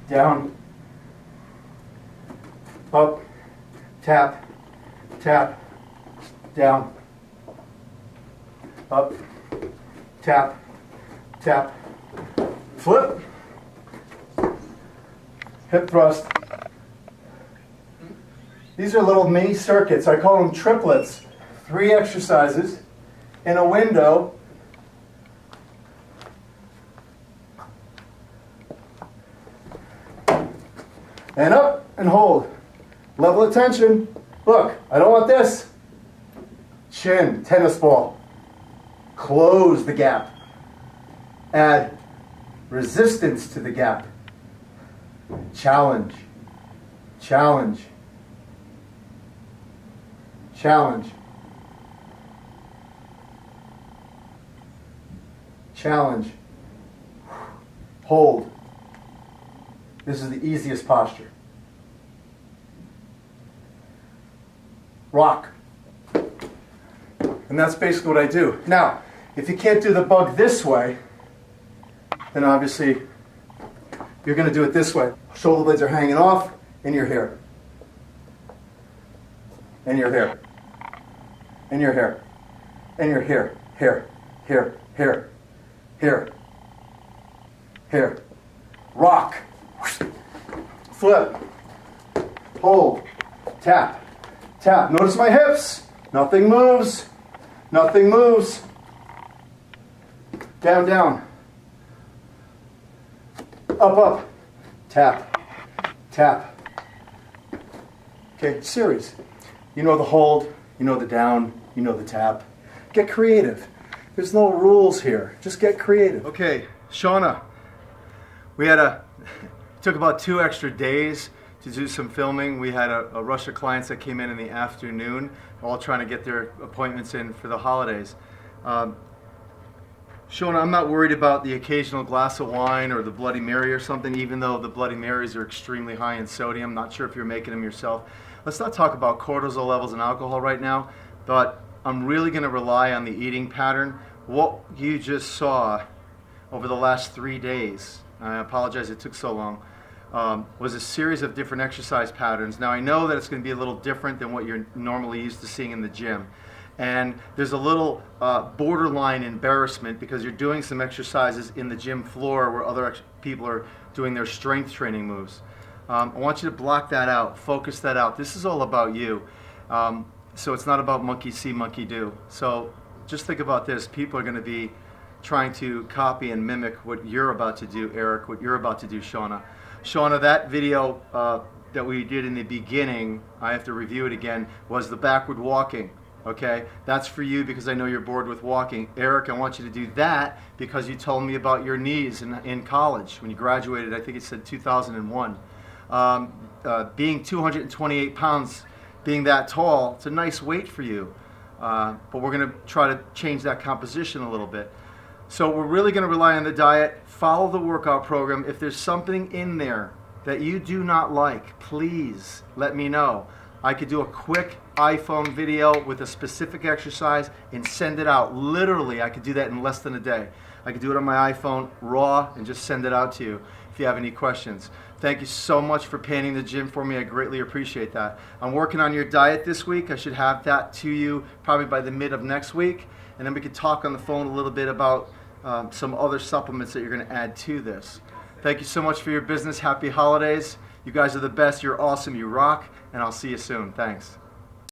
Down. Up. Tap. Tap. Down. Up. Tap. Tap. Flip. Hip thrust. These are little mini circuits. I call them triplets. 3 exercises in a window. And up and hold. Level of tension. Look, I don't want this. Chin, tennis ball. Close the gap. Add resistance to the gap. Challenge. Challenge. Challenge. Challenge. Hold. This is the easiest posture. Rock. And that's basically what I do. Now, if you can't do the bug this way, then obviously you're going to do it this way. Shoulder blades are hanging off, and you're here. And you're here. And you're here. And you're here. Here. Here. Here. Here. Here. Rock. Flip. Hold. Tap. Tap. Notice my hips. Nothing moves. Nothing moves. Down, down. Up, up. Tap. Tap. Okay, series. You know the hold, you know the down, you know the tap. Get creative. There's no rules here. Just get creative. Okay, Shawnna. Took about 2 extra days to do some filming. We had a rush of clients that came in the afternoon, all trying to get their appointments in for the holidays. Shawnna, I'm not worried about the occasional glass of wine or the Bloody Mary or something, even though the Bloody Marys are extremely high in sodium. Not sure if you're making them yourself. Let's not talk about cortisol levels and alcohol right now, but I'm really going to rely on the eating pattern. What you just saw over the last 3 days, I apologize it took so long, was a series of different exercise patterns. Now I know that it's going to be a little different than what you're normally used to seeing in the gym. And there's a little borderline embarrassment because you're doing some exercises in the gym floor where other people are doing their strength training moves. I want you to block that out, focus that out. This is all about you. So it's not about monkey see, monkey do. So just think about this. People are going to be trying to copy and mimic what you're about to do, Eric, what you're about to do, Shawnna. Shawnna, that video that we did in the beginning, I have to review it again, was the backward walking. Okay, that's for you because I know you're bored with walking. Eric, I want you to do that because you told me about your knees in college when you graduated. I think it said 2001. Being 228 pounds, being that tall, it's a nice weight for you. But we're going to try to change that composition a little bit. So we're really going to rely on the diet, follow the workout program. If there's something in there that you do not like, please let me know. I could do a quick iPhone video with a specific exercise and send it out. Literally, I could do that in less than a day. I could do it on my iPhone raw and just send it out to you if you have any questions. Thank you so much for painting the gym for me. I greatly appreciate that. I'm working on your diet this week. I should have that to you probably by the mid of next week. And then we could talk on the phone a little bit about some other supplements that you're going to add to this. Thank you so much for your business. Happy holidays. You guys are the best. You're awesome. You rock. And I'll see you soon. Thanks.